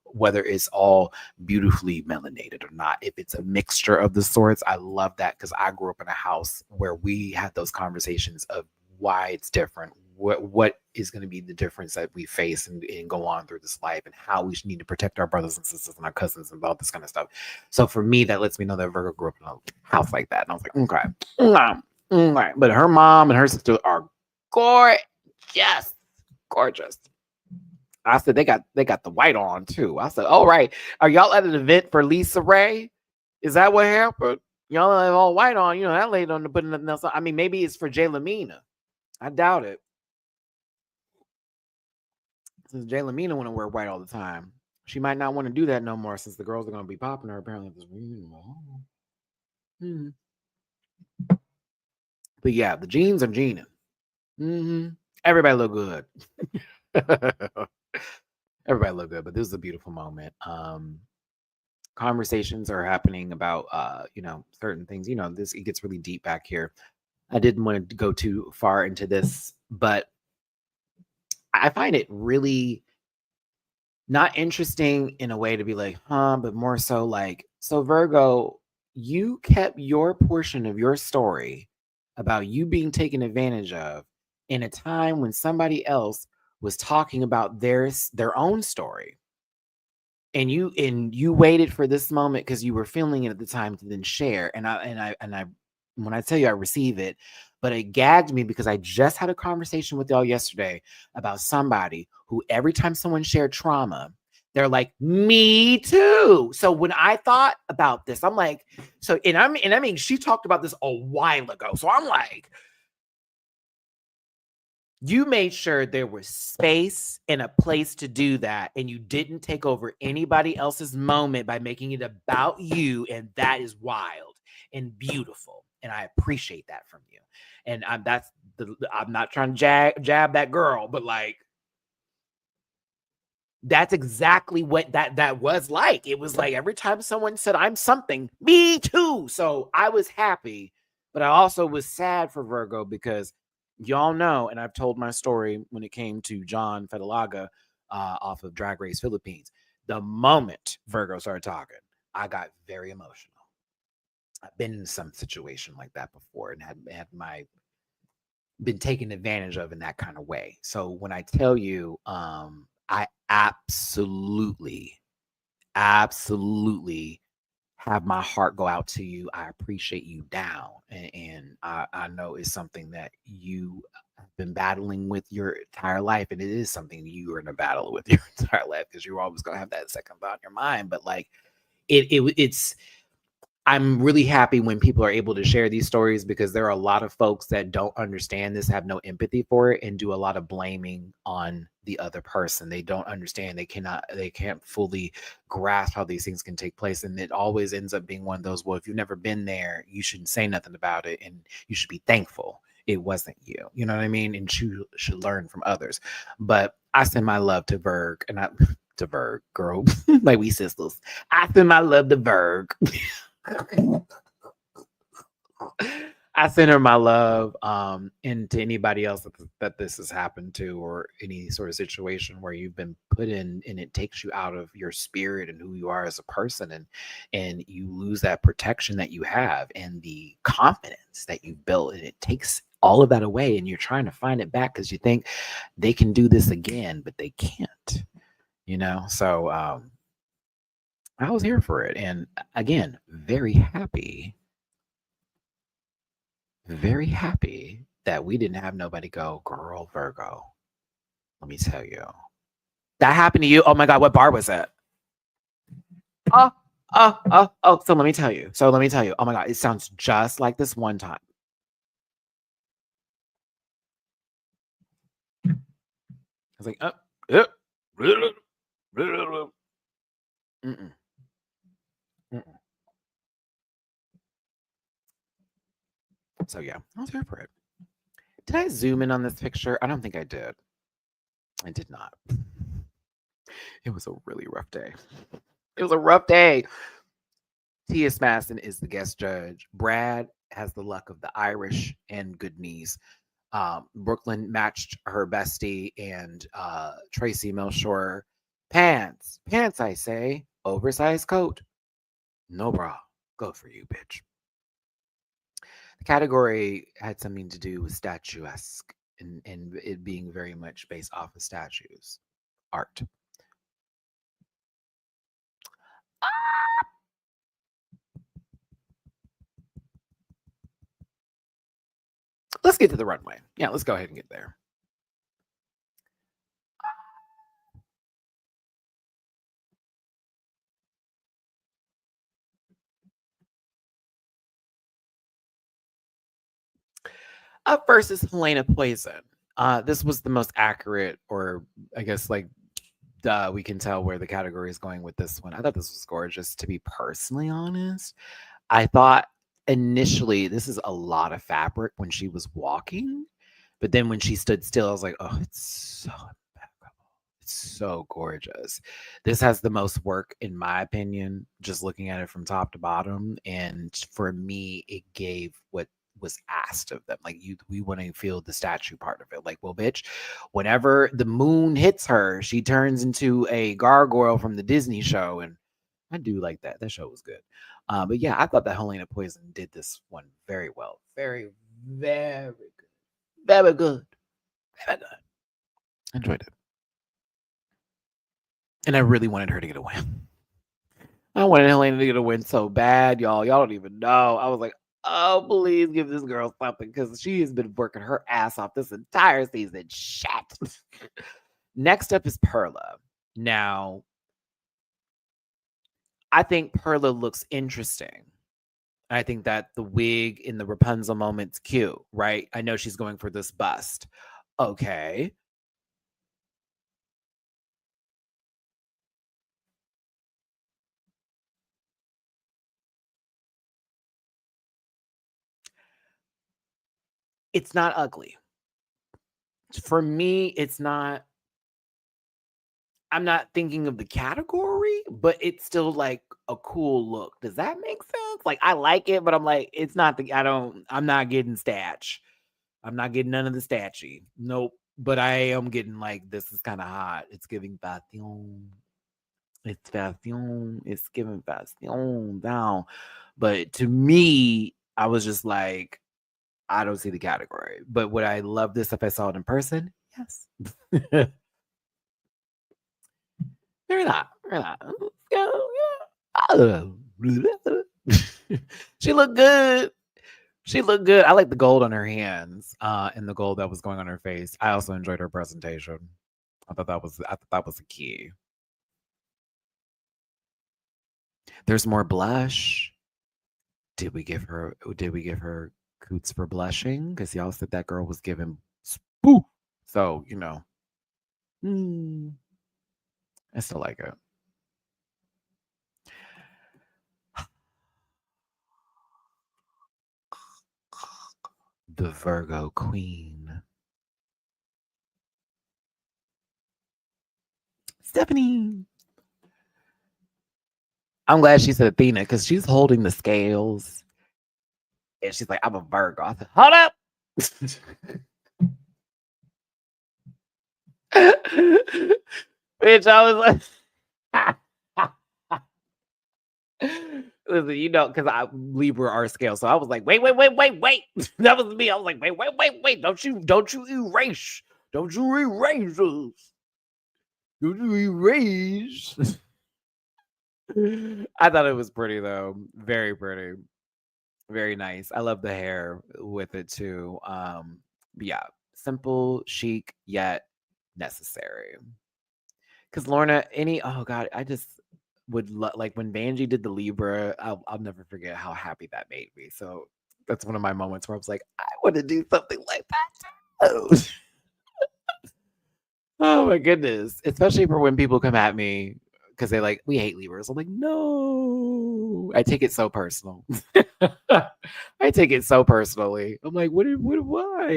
whether it's all beautifully melanated or not. If it's a mixture of the sorts, I love that because I grew up in a house where we had those conversations of why it's different, what is going to be the difference that we face and go on through this life, and how we need to protect our brothers and sisters and our cousins and all this kind of stuff. So for me, that lets me know that Virgo grew up in a house like that. And I was like, okay. But her mom and her sister are gorgeous. Gorgeous. I said, they got the white on too. I said, all right. Are y'all at an event for Lisa Ray? Is that what happened? Y'all have all white on. You know, that lady don't put nothing else on. I mean, maybe it's for Jay Lamina. I doubt it. Since Jay Lamina want to wear white all the time, she might not want to do that no more, since the girls are going to be popping her apparently at this reunion. But yeah, the jeans are jeaning. Everybody look good. Everybody look good, but this is a beautiful moment. Conversations are happening about certain things. It gets really deep back here. I didn't want to go too far into this, but I find it really not interesting in a way to be like, but more so like, so Virgo, you kept your portion of your story about you being taken advantage of in a time when somebody else was talking about their own story. And you waited for this moment because you were feeling it at the time to then share. And I when I tell you I receive it, but it gagged me because I just had a conversation with y'all yesterday about somebody who every time someone shared trauma, they're like, me too. So when I thought about this, I'm like, I mean, she talked about this a while ago. So I'm like, you made sure there was space and a place to do that, and you didn't take over anybody else's moment by making it about you, and that is wild and beautiful, and I appreciate that from you. And I'm not trying to jab that girl, but like, that's exactly what that was like. It was like every time someone said I'm something, me too. So I was happy, but I also was sad for Virgo because y'all know, and I've told my story when it came to John Fedelaga off of Drag Race Philippines. The moment Virgo started talking, I got very emotional. I've been in some situation like that before and had been taken advantage of in that kind of way. So when I tell you, I absolutely have my heart go out to you. I appreciate you down. And I know it's something that you have been battling with your entire life. And it is something you are in a battle with your entire life, because you're always going to have that second thought in your mind. But like, it's, I'm really happy when people are able to share these stories, because there are a lot of folks that don't understand this, have no empathy for it, and do a lot of blaming on the other person. They don't understand. They can't fully grasp how these things can take place. And it always ends up being one of those, well, if you've never been there, you shouldn't say nothing about it. And you should be thankful it wasn't you. You know what I mean? And you should learn from others. But I send my love to Virg, and to Virg, girl, like we sisters. I send my love to Virg. I send her my love, and to anybody else that this has happened to, or any sort of situation where you've been put in and it takes you out of your spirit and who you are as a person, and you lose that protection that you have and the confidence that you've built, and it takes all of that away, and you're trying to find it back because you think they can do this again, but they can't, so I was here for it. And again, very happy that we didn't have nobody go, girl, Virgo, let me tell you. That happened to you? Oh my God, what bar was that? So let me tell you. Oh my God, it sounds just like this one time. I was like, So yeah, I was here for it. Did I zoom in on this picture? I don't think I did. I did not. It was a really rough day. It was a rough day. T.S. Madison is the guest judge. Brad has the luck of the Irish and good knees. Brooklyn matched her bestie, and Tracy Melshore, pants, I say, oversized coat, no bra, go for you, bitch. The category had something to do with statuesque, and it being very much based off of statues art. Let's get to the runway. Yeah, let's go ahead and get there. Up first is Helena Poison. This was the most accurate, or I guess like we can tell where the category is going with this one. I thought this was gorgeous, to be personally honest. I thought initially this is a lot of fabric when she was walking, but then when she stood still, I was like, oh, it's so impeccable. It's so gorgeous. This has the most work, in my opinion, just looking at it from top to bottom. And for me, it gave what was asked of them. Like we want to feel the statue part of it. Like, well, bitch, whenever the moon hits her, she turns into a gargoyle from the Disney show. And I do like that. That show was good. But yeah, I thought that Helena Poison did this one very well. Very, very good. Very good. Very good. I enjoyed it. And I really wanted her to get a win. I wanted Helena to get a win so bad, y'all. Y'all don't even know. I was like, oh, please give this girl something because she has been working her ass off this entire season. Shit. Next up is Perla. Now, I think Perla looks interesting. I think that the wig in the Rapunzel moment's cute, right? I know she's going for this bust. Okay. It's not ugly. For me, it's not. I'm not thinking of the category, but it's still like a cool look. Does that make sense? Like I like it, but I'm like, it's not the I'm not getting statch. I'm not getting none of the statue. Nope. But I am getting like this is kind of hot. It's giving fashion. It's fashion. It's giving fashion down. But to me, I was just like, I don't see the category. But would I love this if I saw it in person? Yes. Very not. Very not. She looked good. She looked good. I like the gold on her hands, and the gold that was going on her face. I also enjoyed her presentation. I thought that was a key. There's more blush. Did we give her coots for blushing? Because y'all said that girl was giving spoo. So, I still like it. The Virgo Queen. Stephanie. I'm glad she said Athena because she's holding the scales. And she's like, I'm a Virgo. I said, hold up. Bitch, I was like, listen, because Libra are scale. So I was like, wait. That was me. I was like, wait. Don't you erase. Don't you erase us. Don't you erase. I thought it was pretty though. Very pretty. Very nice. I love the hair with it too. Yeah, simple, chic, yet necessary. Because Lorna, oh god, I just would like when Vanjie did the Libra. I'll never forget how happy that made me. So that's one of my moments where I was like, I want to do something like that too. Oh my goodness, especially for when people come at me because they like we hate Libras. I'm like, no, I take it so personal. I take it so personally. I'm like, why?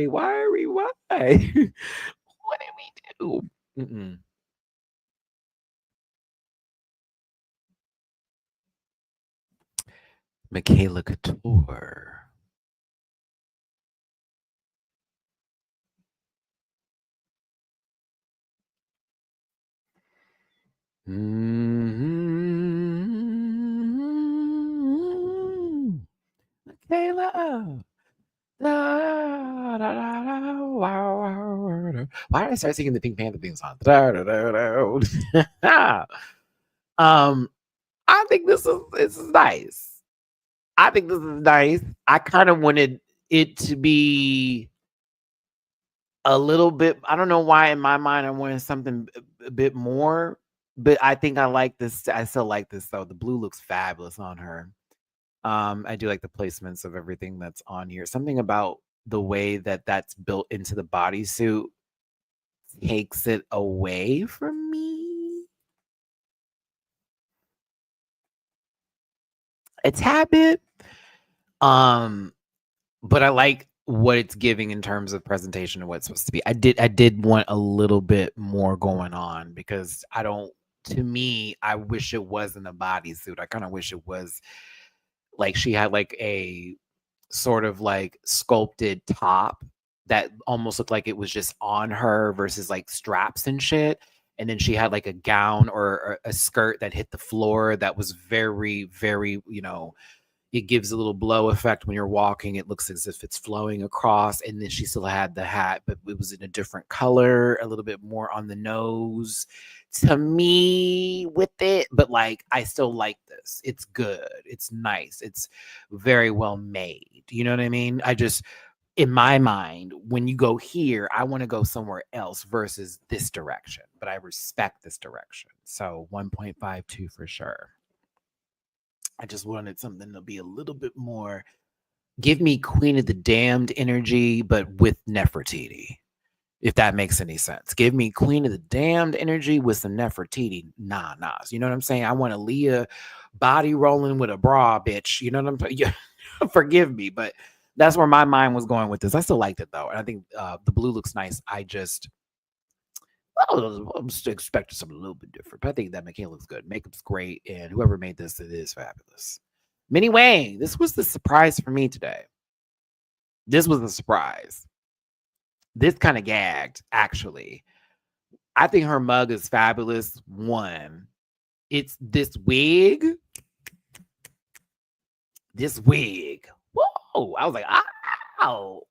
Why are we? Why? What did we do? Mm-mm. Michaela Couture. Michaela. Da, da, da, da, wow, Why did I start singing the Pink Panther theme song? I think this is nice. I think this is nice. I kind of wanted it to be a little bit. I don't know why in my mind I wanted something a bit more, but I think I like this. I still like this though. The blue looks fabulous on her. I do like the placements of everything that's on here. Something about the way that that's built into the bodysuit takes it away from me a tad bit. But I like what it's giving in terms of presentation and what it's supposed to be. I did want a little bit more going on because to me, I wish it wasn't a bodysuit. I kind of wish it was like she had like a sort of like sculpted top that almost looked like it was just on her versus like straps and shit. And then she had like a gown or a skirt that hit the floor that was very, very, it gives a little blow effect when you're walking. It looks as if it's flowing across. And then she still had the hat, but it was in a different color, a little bit more on the nose to me with it. But like, I still like this. It's good. It's nice. It's very well made. You know what I mean? In my mind, when you go here, I want to go somewhere else versus this direction. But I respect this direction. So 1.52 for sure. I just wanted something to be a little bit more. Give me Queen of the Damned energy, but with Nefertiti, if that makes any sense. Give me Queen of the Damned energy with some Nefertiti. Nah. You know what I'm saying? I want Aaliyah body rolling with a bra, bitch. You know what I'm saying? Yeah. Forgive me, but that's where my mind was going with this. I still liked it though. And I think the blue looks nice. I'm just expecting something a little bit different, but I think that Michaela looks good. Makeup's great, and whoever made this, it is fabulous. Minnie Wang, this was the surprise for me today. This was a surprise. This kind of gagged, actually. I think her mug is fabulous. One, it's this wig. This wig. Whoa! I was like, ow.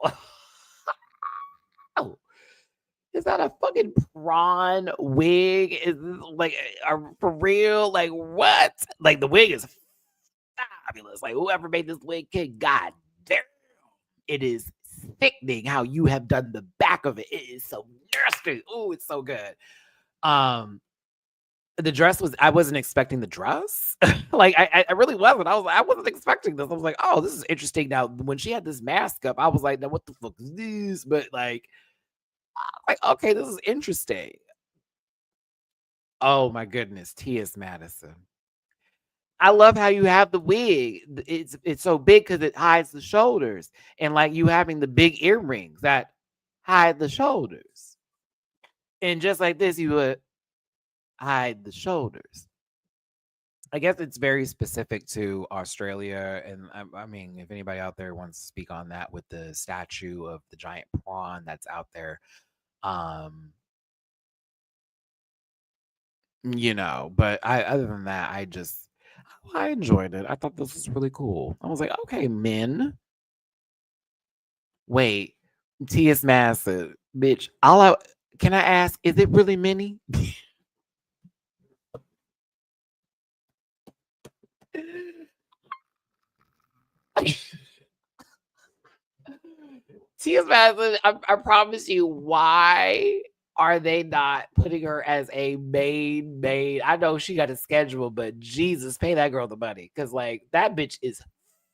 Oh. Is that a fucking prawn wig? Is this like for real? Like what? Like the wig is fabulous. Like whoever made this wig, kid, god damn, it is sickening how you have done the back of it. It is so nasty. Oh, it's so good. The dress I wasn't expecting the dress. Like I really wasn't. I wasn't expecting this. I was like, oh, this is interesting. Now when she had this mask up, I was like, now what the fuck is this? But like, okay, this is interesting. Oh my goodness, T.S. Madison. I love how you have the wig. It's so big because it hides the shoulders, and like you having the big earrings that hide the shoulders, and just like this, you would hide the shoulders. I guess it's very specific to Australia, and I mean, if anybody out there wants to speak on that with the statue of the giant prawn that's out there, but other than that, I enjoyed it. I thought this was really cool. I was like, okay, men. Wait, T.S. Massive, bitch. Can I ask, is it really many? T.S. Madison, I promise you, why are they not putting her as a maid? I know she got a schedule, but Jesus, pay that girl the money. Because, like, that bitch is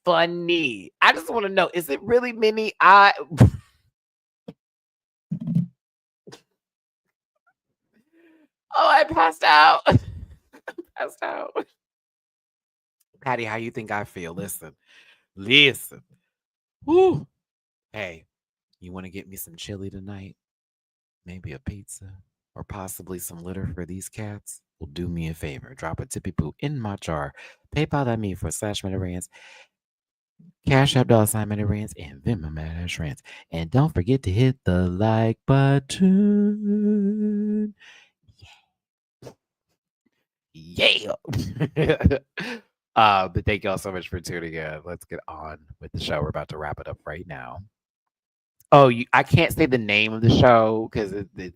funny. I just want to know, is it really Minnie? Oh, I passed out. Passed out. Patty, how you think I feel? Listen. Woo. Hey, you want to get me some chili tonight? Maybe a pizza? Or possibly some litter for these cats? Well, do me a favor. Drop a tippy poo in my jar. PayPal that me for /MattyRants. Cash App $MattyRants and Venmo MattyRants. And don't forget to hit the like button. Yeah. But thank y'all so much for tuning in. Let's get on with the show. We're about to wrap it up right now. Oh, I can't say the name of the show because it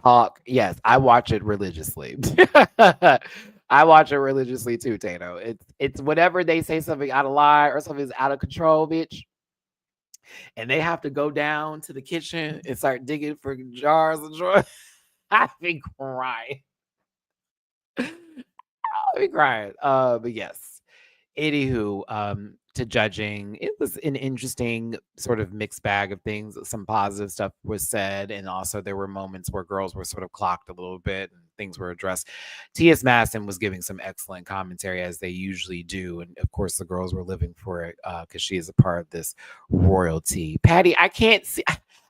talk. Yes, I watch it religiously. I watch it religiously too, Tano. It's whenever they say something out of line or something's out of control, bitch, and they have to go down to the kitchen and start digging for jars and drawers. I be crying. I be crying. But yes. Anywho, to judging, it was an interesting sort of mixed bag of things. Some positive stuff was said, and also there were moments where girls were sort of clocked a little bit and things were addressed. T.S. Madison was giving some excellent commentary as they usually do, and of course the girls were living for it because she is a part of this royalty. Patty, I can't see.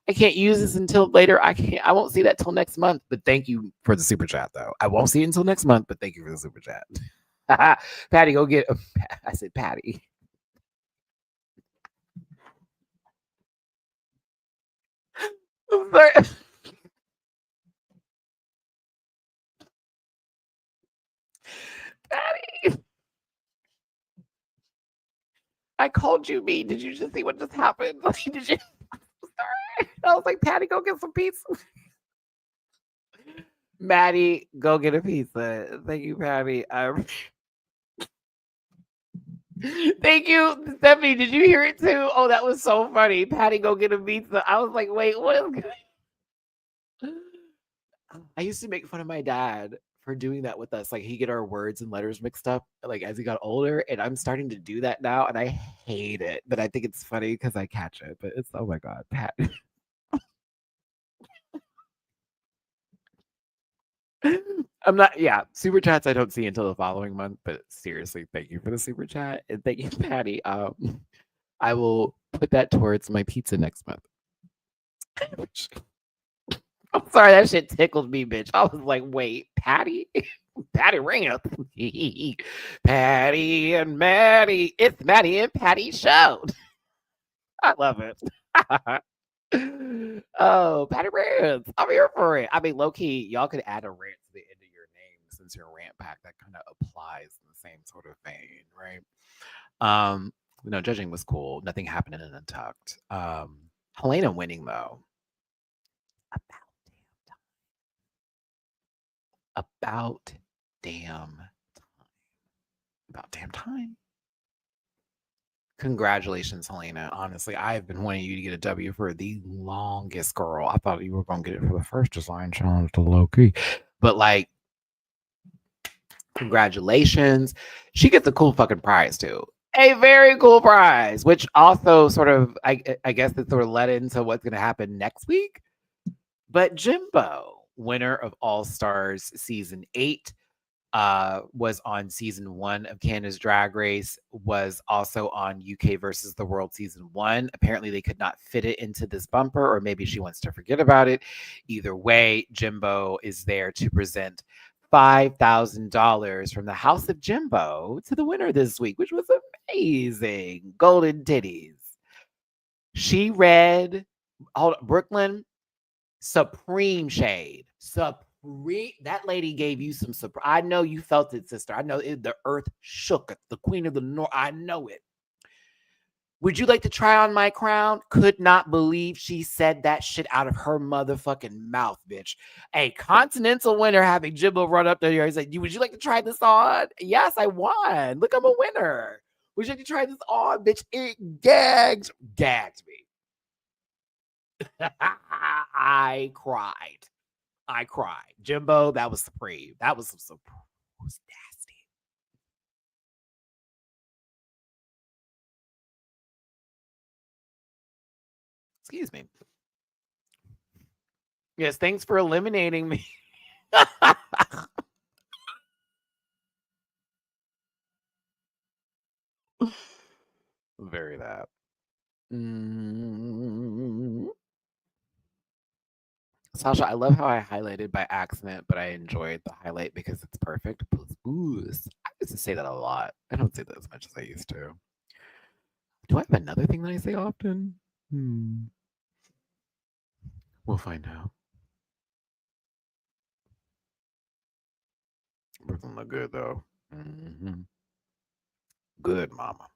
I can't use this until later. I won't see that till next month. But thank you for the super chat, though. I won't see it until next month. But thank you for the super chat. Patty, go get. I said, Patty. I'm sorry. Patty, I called you mean. Did you just see what just happened? Did you? Sorry. I was like, Patty, go get some pizza. Maddie, go get a pizza. Thank you, Patty. Thank you, Stephanie. Did you hear it too? Oh, that was so funny. Patty, go get a pizza. I was like, wait, what is going? I used to make fun of my dad for doing that with us. Like he get our words and letters mixed up, like as he got older, and I'm starting to do that now, and I hate it. But I think it's funny because I catch it. But it's oh my god, Pat. I'm not. Yeah, super chats I don't see until the following month. But seriously, thank you for the super chat and thank you, Patty. I will put that towards my pizza next month. I'm sorry, that shit tickled me, bitch. I was like, wait, Patty? Matty-Rants. Patty and Maddie. It's Maddie and Patty show. I love it. Oh, Matty-Rants. I'm here for it. I mean, low key, y'all could add a rant to the end of your name since you're a rant pack. That kind of applies in the same sort of vein, right? No, judging was cool. Nothing happened in Untucked. Helena winning though. About damn time. About damn time. Congratulations, Helena. Honestly, I've been wanting you to get a W for the longest, girl. I thought you were going to get it for the first design challenge to low key. But like, congratulations. She gets a cool fucking prize too. A very cool prize, which also sort of, I guess, it sort of led into what's going to happen next week. But Jimbo, winner of All Stars season 8, was on season 1 of Canada's Drag Race, was also on UK versus the World season 1. Apparently, they could not fit it into this bumper, or maybe she wants to forget about it. Either way, Jimbo is there to present $5,000 from the House of Jimbo to the winner this week, which was amazing. Golden titties. She read, Brooklyn, supreme shade. Supreme. That lady gave you some surprise. I know you felt it, sister. I know the earth shook. The queen of the north. I know it. Would you like to try on my crown? Could not believe she said that shit out of her motherfucking mouth, bitch. A continental winner having Jimbo run up there and say, would you like to try this on? Yes, I won. Look, I'm a winner. Would you like to try this on, bitch? It gagged me. I cried. I cried. Jimbo, that was supreme. That was nasty. Excuse me. Yes, thanks for eliminating me. Very that. Sasha, I love how I highlighted by accident, but I enjoyed the highlight because it's perfect. Booze. I used to say that a lot. I don't say that as much as I used to. Do I have another thing that I say often? We'll find out. Brooklyn look good though. Good mama.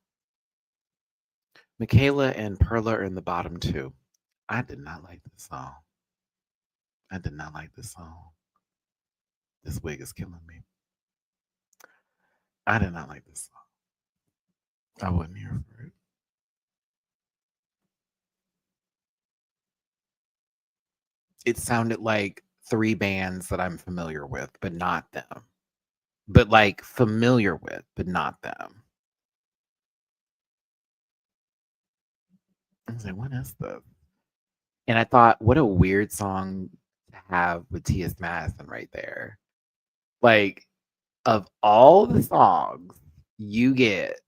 Michaela and Perla are in the bottom two. I did not like this song. I did not like this song. This wig is killing me. I did not like this song. I wasn't here for it. It sounded like three bands that I'm familiar with, but not them. But like familiar with, but not them. I was like, what is this? And I thought, what a weird song to have with T.S. Madison right there. Like, of all the songs you get,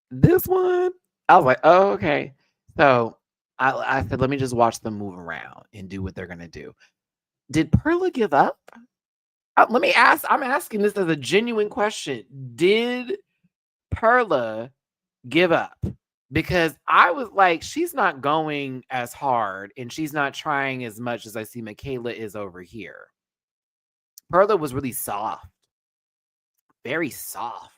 this one, I was like, oh, okay. So I said, let me just watch them move around and do what they're going to do. Did Perla give up? Let me ask, I'm asking this as a genuine question. Did Perla give up? Because I was like, she's not going as hard and she's not trying as much as I see Michaela is over here. Perla was really soft. Very soft.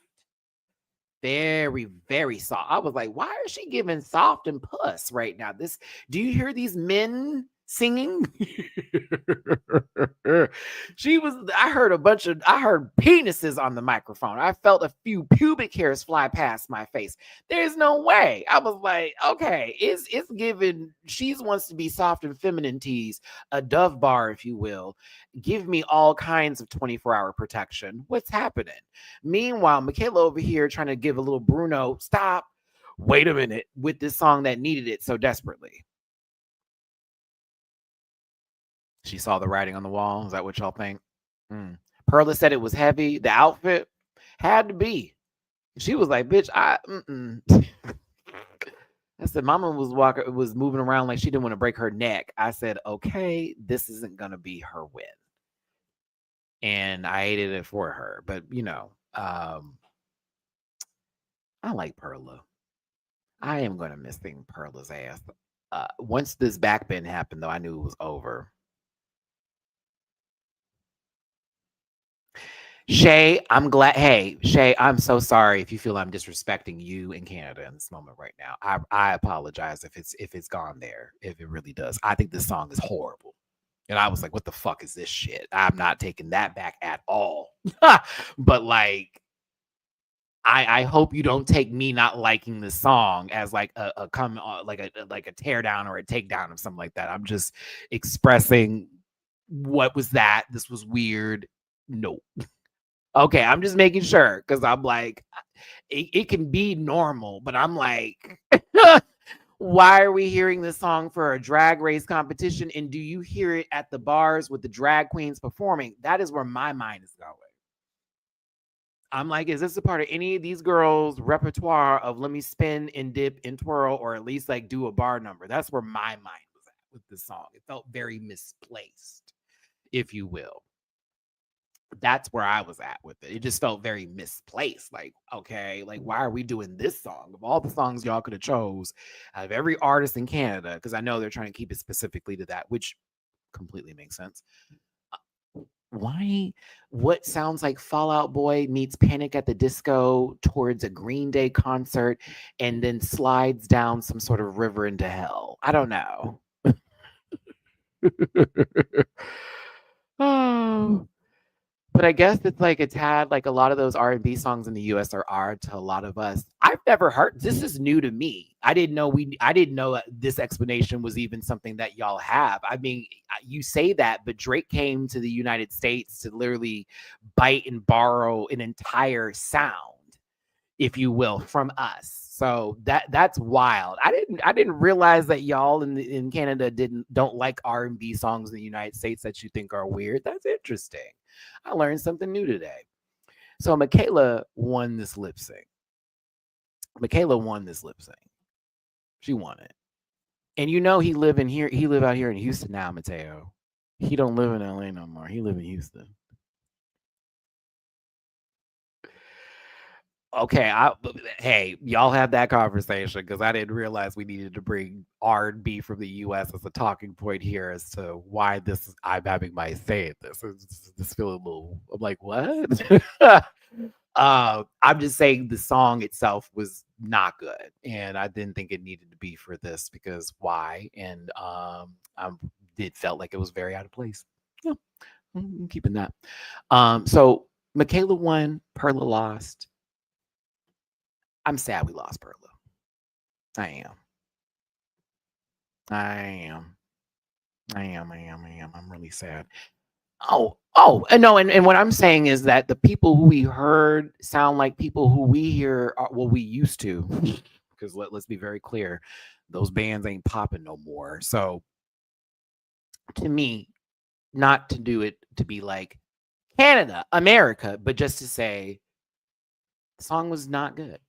Very, very soft. I was like, why is she giving soft and puss right now? Do you hear these men singing? I heard penises on the microphone. I felt a few pubic hairs fly past my face. There's no way. I was like, okay, it's given, she wants to be soft and feminine tease, a Dove bar, if you will. Give me all kinds of 24-hour protection. What's happening? Meanwhile, Michaela over here trying to give a little Bruno, stop, wait a minute, with this song that needed it so desperately. She saw the writing on the wall. Is that what y'all think? Perla said it was heavy. The outfit had to be. She was like, bitch, I said, Mama was moving around like she didn't want to break her neck. I said, okay, this isn't going to be her win. And I hated it for her. But, I like Perla. I am going to miss seeing Perla's ass. Once this backbend happened, though, I knew it was over. Shay, I'm glad. Hey, Shay, I'm so sorry if you feel I'm disrespecting you in Canada in this moment right now. I apologize if it's gone there, if it really does. I think this song is horrible. And I was like, what the fuck is this shit? I'm not taking that back at all. But like, I hope you don't take me not liking this song as like a come like a tear down or a takedown or something like that. I'm just expressing what was that? This was weird. No. Okay, I'm just making sure because I'm like, it can be normal, but I'm like, why are we hearing this song for a drag race competition? And do you hear it at the bars with the drag queens performing? That is where my mind is going. I'm like, is this a part of any of these girls' repertoire of let me spin and dip and twirl, or at least like do a bar number? That's where my mind was at with this song. It felt very misplaced, if you will. That's where I was at with it. It just felt very misplaced. Like, okay, like why are we doing this song of all the songs y'all could have chose out of every artist in Canada? Because I know they're trying to keep it specifically to that, which completely makes sense. Why? What sounds like Fall Out Boy meets Panic at the Disco towards a Green Day concert, and then slides down some sort of river into hell? I don't know. Oh. But I guess it's like a tad like a lot of those R&B songs in the US are to a lot of us. I've never heard, this is new to me. I didn't know this explanation was even something that y'all have. I mean, you say that, but Drake came to the United States to literally bite and borrow an entire sound, if you will, from us. So that's wild. I didn't realize that y'all in Canada don't like R&B songs in the United States that you think are weird. That's interesting. I learned something new today. So Michaela won this lip sync. She won it. And he live out here in Houston now, Mateo. He don't live in LA no more. He live in Houston. Okay, hey, y'all have that conversation because I didn't realize we needed to bring R&B from the U.S. as a talking point here as to why I'm having my say at this. This feeling a little. I'm like, what? I'm just saying the song itself was not good, and I didn't think it needed to be for this because why? And it felt like it was very out of place. Yeah, I'm keeping that. So Michaela won, Perla lost. I'm sad we lost Perla. I am. I am. I am. I'm really sad. And no, and what I'm saying is that the people who we heard sound like people who we hear are what we used to. Because let's be very clear, those bands ain't popping no more. So to me, not to do it to be like Canada, America, but just to say the song was not good.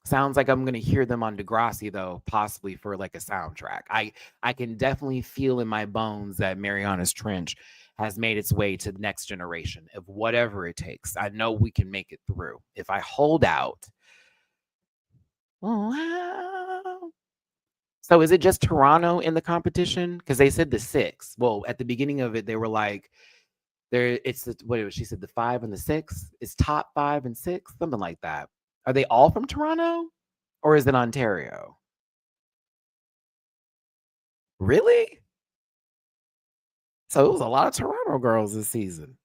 Sounds like I'm gonna hear them on Degrassi though, possibly for like a soundtrack. I can definitely feel in my bones that Mariana's Trench has made its way to the next generation of whatever it takes. I know we can make it through if I hold out. Wow. So is it just Toronto in the competition? Because they said the 6. Well, at the beginning of it, they were like, there. It's the what it was, she said the 5 and the 6. It's top 5 and 6, something like that. Are they all from Toronto, or is it Ontario? Really? So it was a lot of Toronto girls this season.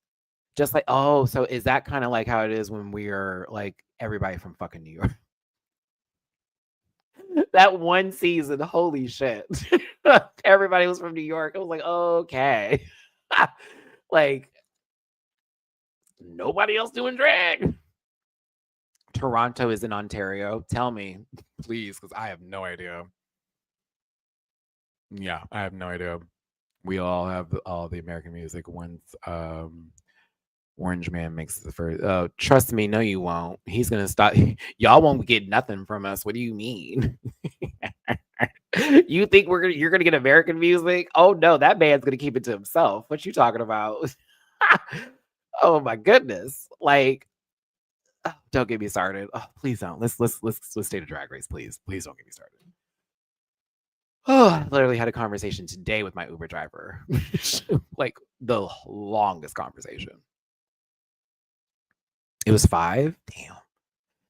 Just like, oh, so is that kind of like how it is when we are like everybody from fucking New York? That one season, holy shit. Everybody was from New York. I was like, okay. Like, nobody else doing drag. Toronto is in Ontario. Tell me, please, because I have no idea. Yeah, I have no idea. We all have all the American music once Orange Man makes the first. Oh, trust me, no, you won't. He's gonna stop. Y'all won't get nothing from us. What do you mean? You think you're gonna get American music? Oh no, that man's gonna keep it to himself. What you talking about? Oh my goodness! Like, don't get me started. Oh, please don't. Let's stay to Drag Race, please. Please don't get me started. Oh, I literally had a conversation today with my Uber driver, like the longest conversation. It was 5. Damn,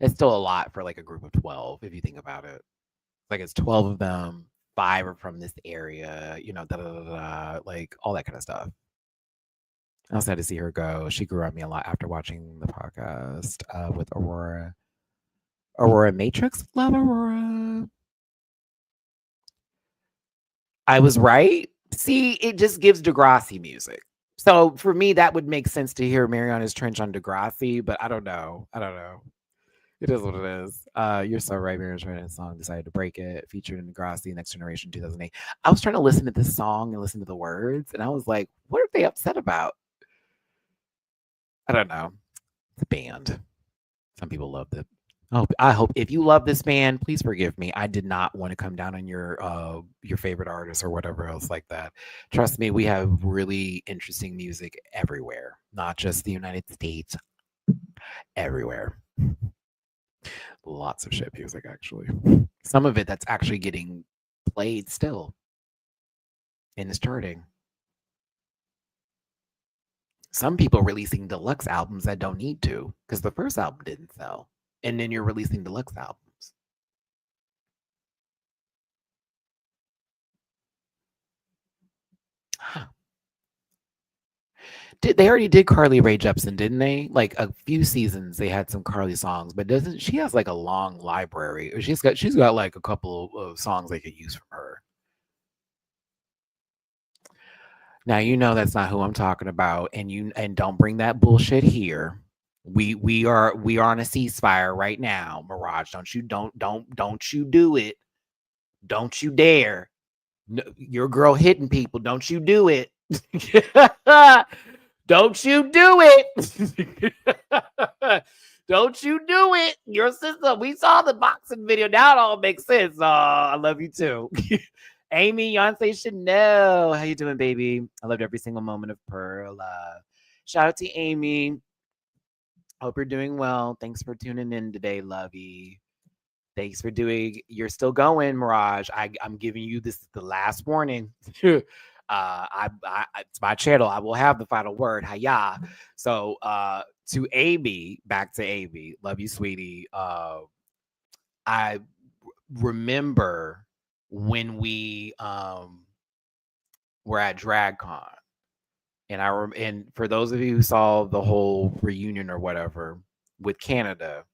it's still a lot for like a group of 12 if you think about it. Like it's 12 of them. 5 are from this area. Da da da da, like all that kind of stuff. I was sad to see her go. She grew on me a lot after watching the podcast with Aurora. Aurora Matrix, love Aurora. I was right. See, it just gives Degrassi music. So for me, that would make sense to hear Mariana's Trench on Degrassi, but I don't know. It is what it is. You're so right. Mariana's Trench song decided to break it, featured in Degrassi Next Generation 2008. I was trying to listen to this song and listen to the words, and I was like, what are they upset about? I don't know. It's a band. Some people loved it. I hope if you love this band, please forgive me. I did not want to come down on your favorite artist or whatever else like that. Trust me, we have really interesting music everywhere, not just the United States, everywhere. Lots of shit music, actually. Some of it that's actually getting played still and is charting. Some people releasing deluxe albums that don't need to because the first album didn't sell. And then you're releasing deluxe albums. Huh. They already did Carly Rae Jepsen, didn't they? Like a few seasons, they had some Carly songs, but doesn't she has like a long library? Or she's got like a couple of songs they could use from her. Now you know that's not who I'm talking about, and don't bring that bullshit here. We are on a ceasefire right now, Mirage. Don't you do it. Don't you dare. No, your girl hitting people. Don't you do it. Don't you do it. Don't you do it. Your sister, we saw the boxing video. Now it all makes sense. Oh, I love you too. Amy, Yonsei Chanel. How you doing, baby? I loved every single moment of Pearl. Shout out to Amy. Hope you're doing well. Thanks for tuning in today, lovey. Thanks for doing. You're still going, Mirage. I'm giving you this the last warning. It's my channel. I will have the final word. Hiya. So to Amy, back to Amy. Love you, sweetie. I remember when we were at DragCon, and and for those of you who saw the whole reunion or whatever with Canada,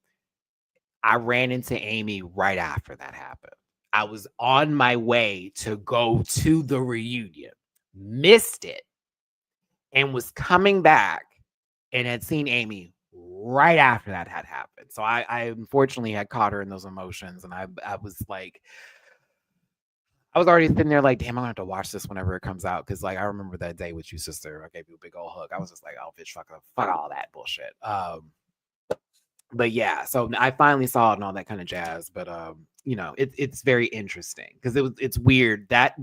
I ran into Amy right after that happened. I was on my way to go to the reunion, missed it, and was coming back and had seen Amy right after that had happened. So I unfortunately had caught her in those emotions, and I was like, I was already sitting there like, damn, I'm gonna have to watch this whenever it comes out, because like I remember that day with you, sister. I gave you a big old hug. I was just like, oh bitch, fuck all that bullshit. But yeah, so I finally saw it and all that kind of jazz. But it's very interesting because it's weird that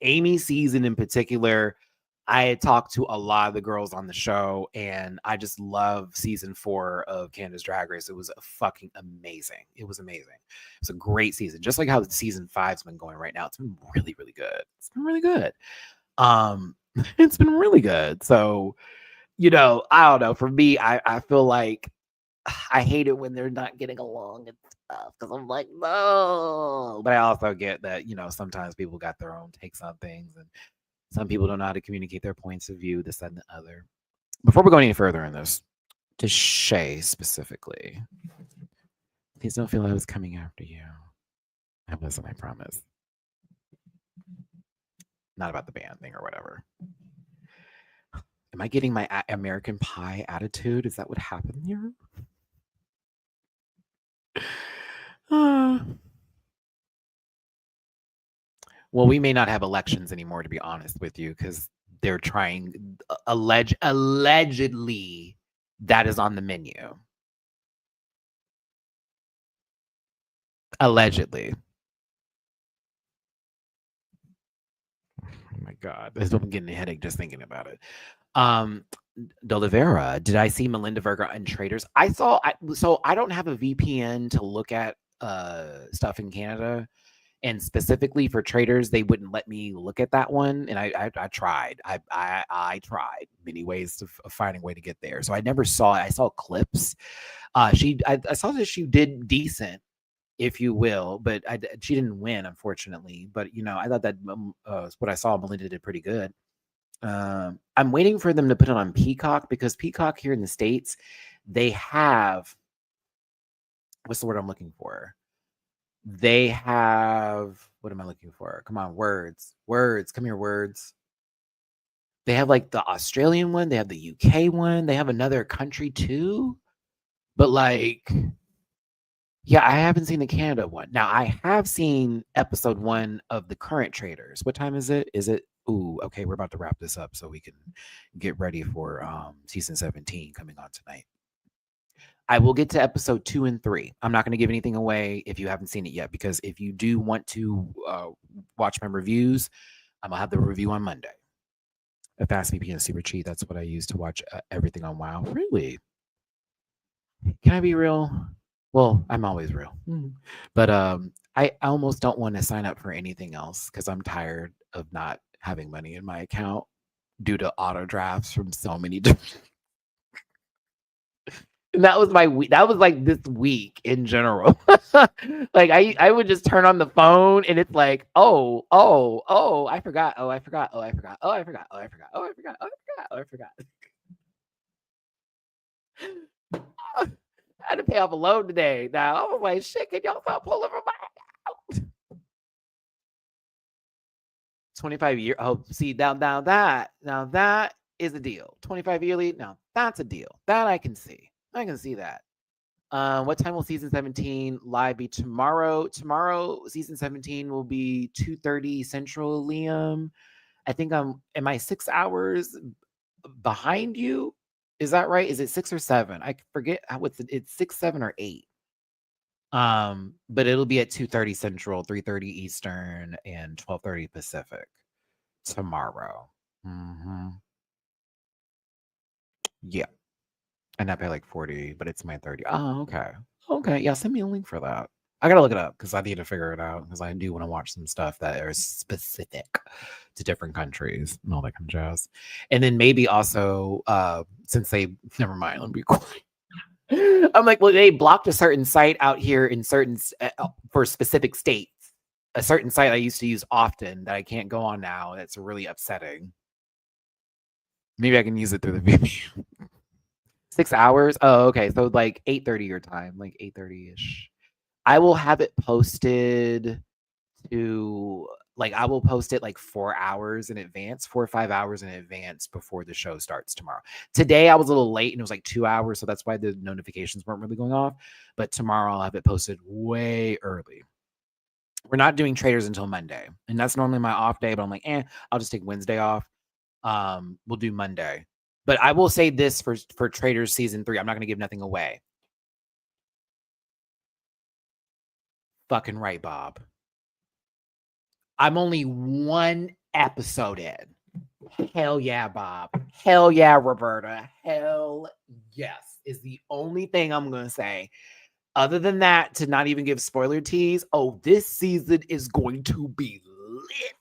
Amy season in particular. I had talked to a lot of the girls on the show, and I just love season 4 of Canada's Drag Race. It was fucking amazing. It was amazing. It's a great season, just like how season 5's been going right now. It's been really, really good. It's been really good. It's been really good. So, I don't know. For me, I feel like I hate it when they're not getting along and stuff, because I'm like, no. But I also get that, sometimes people got their own takes on things, and some people don't know how to communicate their points of view, this, that, and the other. Before we go any further in this, to Shay specifically, please don't feel I was coming after you. I wasn't, I promise. Not about the band thing or whatever. Am I getting my American Pie attitude? Is that what happened here? Well, we may not have elections anymore, to be honest with you, because they're trying, allegedly, that is on the menu. Allegedly. Oh my God. I'm getting a headache just thinking about it. D'Oliveira, did I see Melinda Verga and Traders? So I don't have a VPN to look at stuff in Canada. And specifically for Traders, they wouldn't let me look at that one, and I tried. I tried many ways of finding a way to get there. So I never saw it. I saw clips. I saw that she did decent, if you will, but she didn't win, unfortunately. But I thought that what I saw, Melinda did pretty good. I'm waiting for them to put it on Peacock, because Peacock here in the States, they have, what's the word I'm looking for? They have, what am I looking for? Come on, words. Come here, words. They have like the Australian one, they have the UK one, they have another country too. But like, yeah, I haven't seen the Canada one. Now, I have seen episode 1 of the current Traders. What time is it? Ooh, okay, we're about to wrap this up so we can get ready for season 17 coming on tonight. I will get to episode 2 and 3. I'm not going to give anything away if you haven't seen it yet, because if you do want to watch my reviews, I'm going to have the review on Monday. A fast VPN super cheap. That's what I use to watch everything on WoW. Really? Can I be real? Well, I'm always real. But I almost don't want to sign up for anything else, because I'm tired of not having money in my account due to auto drafts from so many different. And that was that was like this week in general. Like I would just turn on the phone and it's like, oh, I forgot. Oh, I forgot. Oh, I forgot. Oh, I forgot. Oh, I forgot. Oh, I forgot. Oh, I forgot. Oh, I forgot. I had to pay off a loan today. Now I was like, shit, can y'all stop pulling from my account? 25 year. Oh, see, now that is a deal. 25 yearly. Now that's a deal. That I can see. I can see that. What time will season 17 live be tomorrow? Tomorrow, season 17 will be 2:30 Central, Liam. I think am I 6 hours behind you? Is that right? Is it 6 or 7? I forget it's 6, 7, or 8. But it'll be at 2:30 Central, 3:30 Eastern, and 12:30 Pacific tomorrow. Yeah. And I pay like 40, but it's my 30. Oh, okay. Okay. Yeah, send me a link for that. I gotta look it up because I need to figure it out because I do want to watch some stuff that are specific to different countries and all that kind of jazz. And then maybe also, since they never mind, let me be quiet. I'm like, well, they blocked a certain site out here in certain for specific states. A certain site I used to use often that I can't go on now. That's really upsetting. Maybe I can use it through the VPN. 6 hours? Oh, okay. So like 8:30 your time, like 8:30-ish. I will have it posted to I will post it like 4 hours in advance, 4 or 5 hours in advance before the show starts tomorrow. Today I was a little late and it was like 2 hours, so that's why the notifications weren't really going off. But tomorrow I'll have it posted way early. We're not doing traders until Monday, and that's normally my off day, but I'm like, I'll just take Wednesday off. We'll do Monday. But I will say this for Traders season 3, I'm not going to give nothing away. Fucking right, Bob. I'm only 1 episode in. Hell yeah, Bob. Hell yeah, Roberta. Hell yes is the only thing I'm going to say. Other than that, to not even give spoiler tease, this season is going to be lit.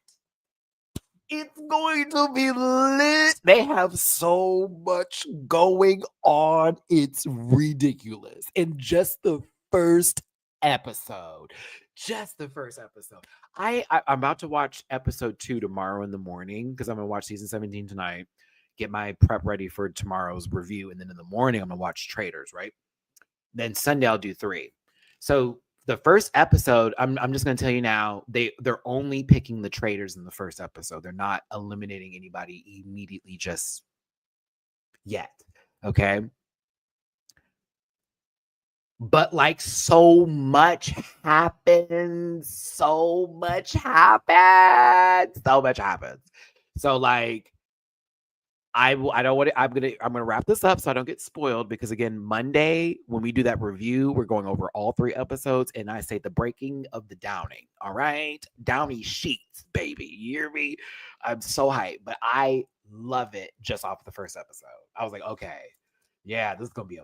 It's going to be lit. They have so much going on. It's ridiculous. And just the first episode. I'm about to watch episode 2 tomorrow in the morning because I'm going to watch season 17 tonight, get my prep ready for tomorrow's review. And then in the morning, I'm going to watch Traders, right? Then Sunday, I'll do 3. So the first episode, I'm just going to tell you now, they're only picking the traders in the first episode. They're not eliminating anybody immediately just yet. Okay. But like so much happens. So much happens. So like, I'm gonna wrap this up so I don't get spoiled because again, Monday when we do that review, we're going over all 3 episodes and I say the breaking of the downing. All right, downy sheets, baby. You hear me? I'm so hyped, but I love it just off the first episode. I was like, okay, yeah, this is gonna be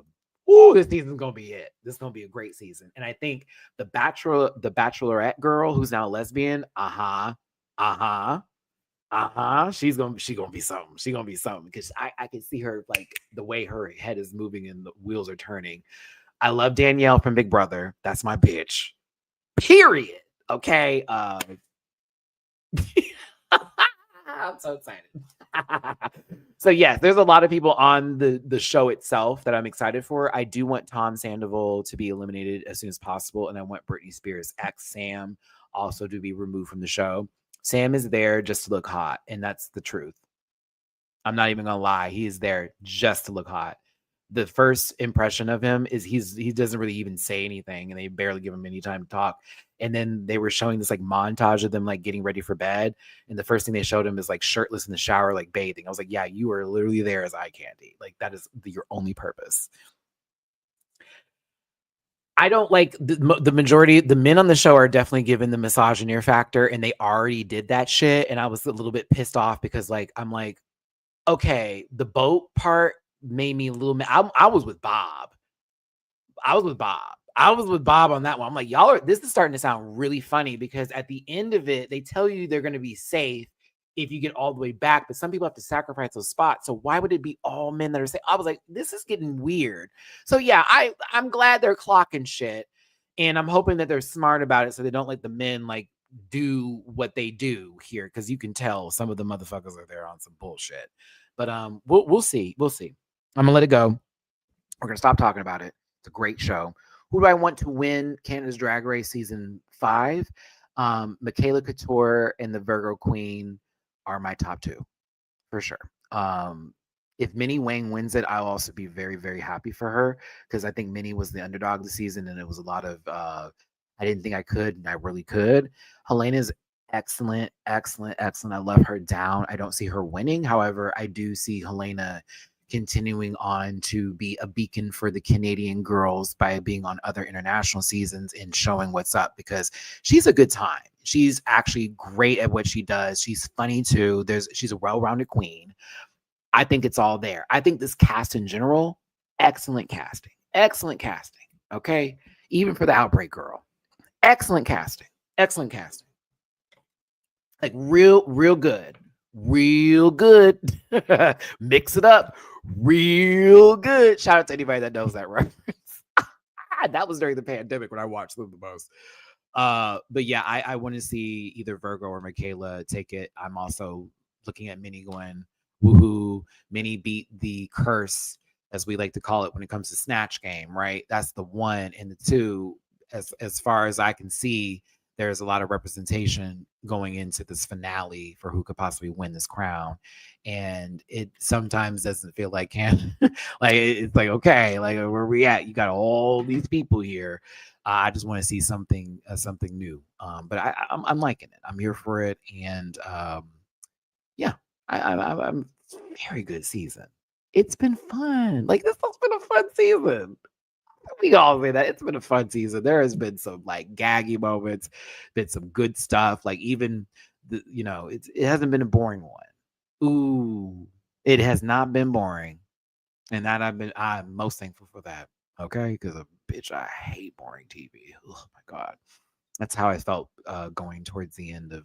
this season's gonna be it. This is gonna be a great season, and I think the Bachelorette girl who's now a lesbian, she's gonna be something. She's gonna be something because I can see her like the way her head is moving and the wheels are turning. I love Danielle from Big Brother. That's my bitch. Period. Okay. I'm so excited. So yes, there's a lot of people on the show itself that I'm excited for. I do want Tom Sandoval to be eliminated as soon as possible, and I want Britney Spears' ex Sam also to be removed from the show. Sam is there just to look hot, and that's the truth. I'm not even gonna lie. He is there just to look hot. The first impression of him is he doesn't really even say anything, and they barely give him any time to talk. And then they were showing this like montage of them like getting ready for bed, and the first thing they showed him is like shirtless in the shower, like bathing. I was like, yeah, you are literally there as eye candy. Like that is your only purpose. I don't like the majority. The men on the show are definitely given the misogyny factor, and they already did that shit. And I was a little bit pissed off because, like, I'm like, okay, the boat part made me a little. I was with Bob. I was with Bob on that one. I'm like, this is starting to sound really funny because at the end of it, they tell you they're going to be safe if you get all the way back, but some people have to sacrifice those spots. So why would it be all men that are safe? I was like, this is getting weird. So yeah, I'm glad they're clocking shit, and I'm hoping that they're smart about it so they don't let the men like do what they do here, because you can tell some of the motherfuckers are there on some bullshit. But we'll see. I'm gonna let it go. We're gonna stop talking about it. It's a great show. Who do I want to win Canada's Drag Race season 5? Michaela Couture and the Virgo Queen are my top 2 for sure. If Minnie Wang wins it, I'll also be very, very happy for her because I think Minnie was the underdog this season, and it was a lot of I didn't think I could, and I really could. Helena's excellent. I love her down. I don't see her winning. However, I do see Helena continuing on to be a beacon for the Canadian girls by being on other international seasons and showing what's up, because she's a good time. She's actually great at what she does. She's funny too. She's a well-rounded queen. I think it's all there. I think this cast in general, excellent casting. Okay. Even for the Outbreak girl, Excellent casting. Excellent casting. Like real good. Real good. Mix it up. Real good. Shout out to anybody that knows that reference. That was during the pandemic when I watched them the most. But yeah, I want to see either Virgo or Michaela take it. I'm also looking at Minnie going, woohoo. Minnie beat the curse, as we like to call it when it comes to Snatch Game, right? That's the one. And the two, as far as I can see, there's a lot of representation going into this finale for who could possibly win this crown. And it sometimes doesn't feel like like it's like, okay, like where we at? You got all these people here. I just want to see something new. But I'm liking it. I'm here for it, and yeah, I'm very good season. It's been fun. Like this has been a fun season. We all say that it's been a fun season. There has been some like gaggy moments, been some good stuff. Like even it hasn't been a boring one. Ooh, it has not been boring, and that I'm most thankful for that. Okay, because bitch, I hate boring TV. Oh my god, that's how I felt going towards the end of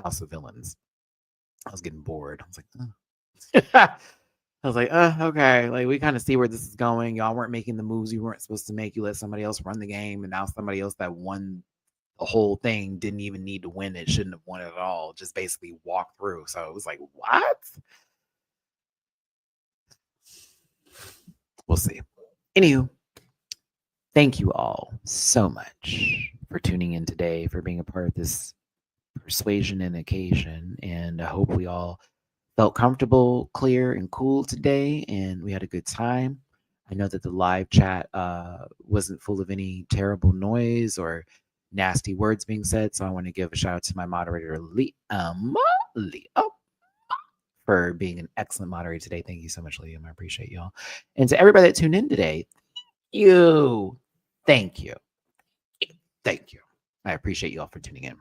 House of Villains. I was getting bored. I was like, I was like, okay, like we kind of see where this is going. Y'all weren't making the moves you weren't supposed to make. You let somebody else run the game, and now somebody else that won the whole thing didn't even need to win it, shouldn't have won it at all. Just basically walk through. So it was like, what? We'll see. Anywho, thank you all so much for tuning in today, for being a part of this persuasion and occasion. And I hope we all felt comfortable, clear, and cool today, and we had a good time. I know that the live chat wasn't full of any terrible noise or nasty words being said, so I want to give a shout out to my moderator, Liam, for being an excellent moderator today. Thank you so much, Liam. I appreciate y'all. And to everybody that tuned in today, thank you. Thank you. I appreciate you all for tuning in.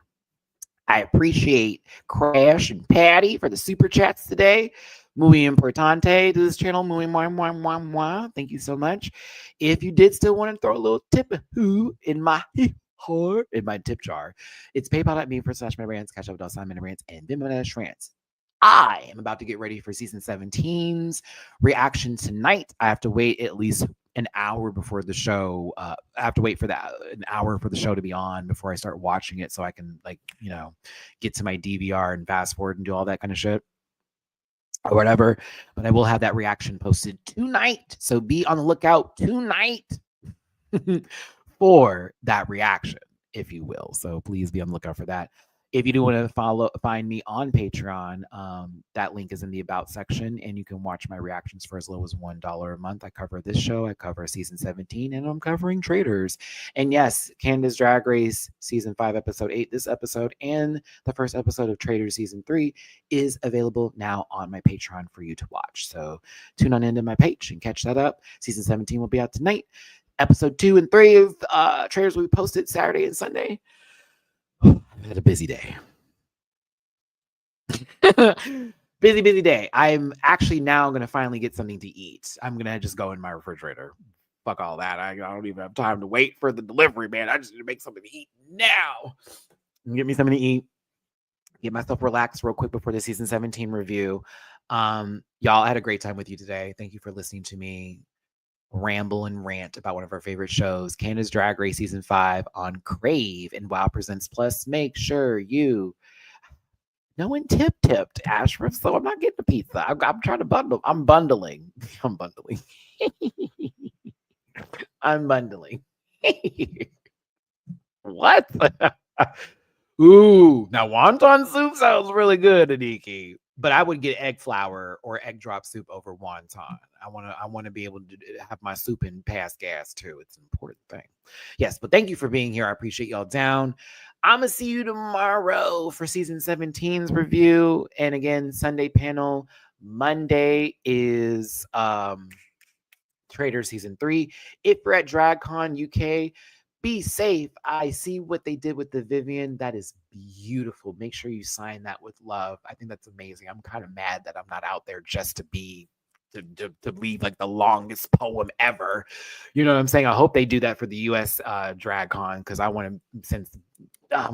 I appreciate Crash and Patty for the super chats today. Muy importante to this channel. Muy, muy, muy, muy, muy. Thank you so much. If you did still want to throw a little tip in my heart, in my tip jar, it's paypal.me/MattyRants, Cash App $MattyRants, and Venmo-Rants. I am about to get ready for season 17's reaction tonight. I have to wait at least an hour before the show. I have to wait for an hour for the show to be on before I start watching it, so I can get to my DVR and fast forward and do all that kind of shit or whatever. But I will have that reaction posted tonight, so be on the lookout tonight for that reaction, if you will. So please be on the lookout for that. If you do want to find me on Patreon, that link is in the About section, and you can watch my reactions for as low as $1 a month. I cover this show, I cover season 17, and I'm covering Traitors. And yes, Canada's Drag Race season 5, episode 8, this episode, and the first episode of Traitors season 3 is available now on my Patreon for you to watch. So tune on into my page and catch that up. Season 17 will be out tonight. Episode 2 and 3 of Traitors will be posted Saturday and Sunday. I've had a busy day. busy day. I'm actually now going to finally get something to eat. I'm going to just go in my refrigerator. Fuck all that. I don't even have time to wait for the delivery, man. I just need to make something to eat now. Get me something to eat. Get myself relaxed real quick before the season 17 review. Y'all, I had a great time with you today. Thank you for listening to me ramble and rant about one of our favorite shows, Canada's Drag Race season 5 on Crave and Wow Presents Plus. Make sure you no one tipped Ashford, so I'm not getting a pizza. I'm trying to bundle. I'm bundling. I'm bundling. I'm bundling. What? Ooh, now wonton soup sounds really good, Aniki. But I would get egg flour or egg drop soup over wonton. I want to be able to have my soup and pass gas too. It's an important thing. Yes, but thank you for being here. I appreciate y'all down. I'm gonna see you tomorrow for season 17's review. And again, Sunday panel. Monday is Traitors season 3. If you're at DragCon UK, be safe. I see what they did with the Vivian. That is beautiful. Make sure you sign that with love. I think that's amazing. I'm kind of mad that I'm not out there just to be to leave like the longest poem ever. You know what I'm saying? I hope they do that for the US DragCon, because I want to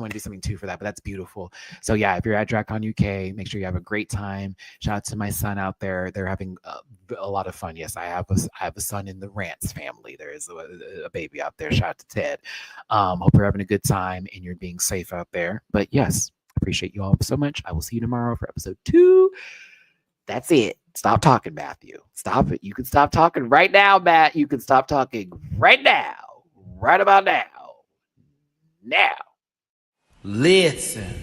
do something too for that, but that's beautiful. So yeah, if you're at DragCon UK, make sure you have a great time. Shout out to my son out there. They're having a lot of fun. Yes, I have a son in the Rants family. There is a baby out there. Shout out to Ted. Hope you're having a good time and you're being safe out there. But yes, appreciate you all so much. I will see you tomorrow for episode 2. That's it. Stop talking, Matthew. Stop it. You can stop talking right now, Matt. You can stop talking right now. Right about now. Now. Listen.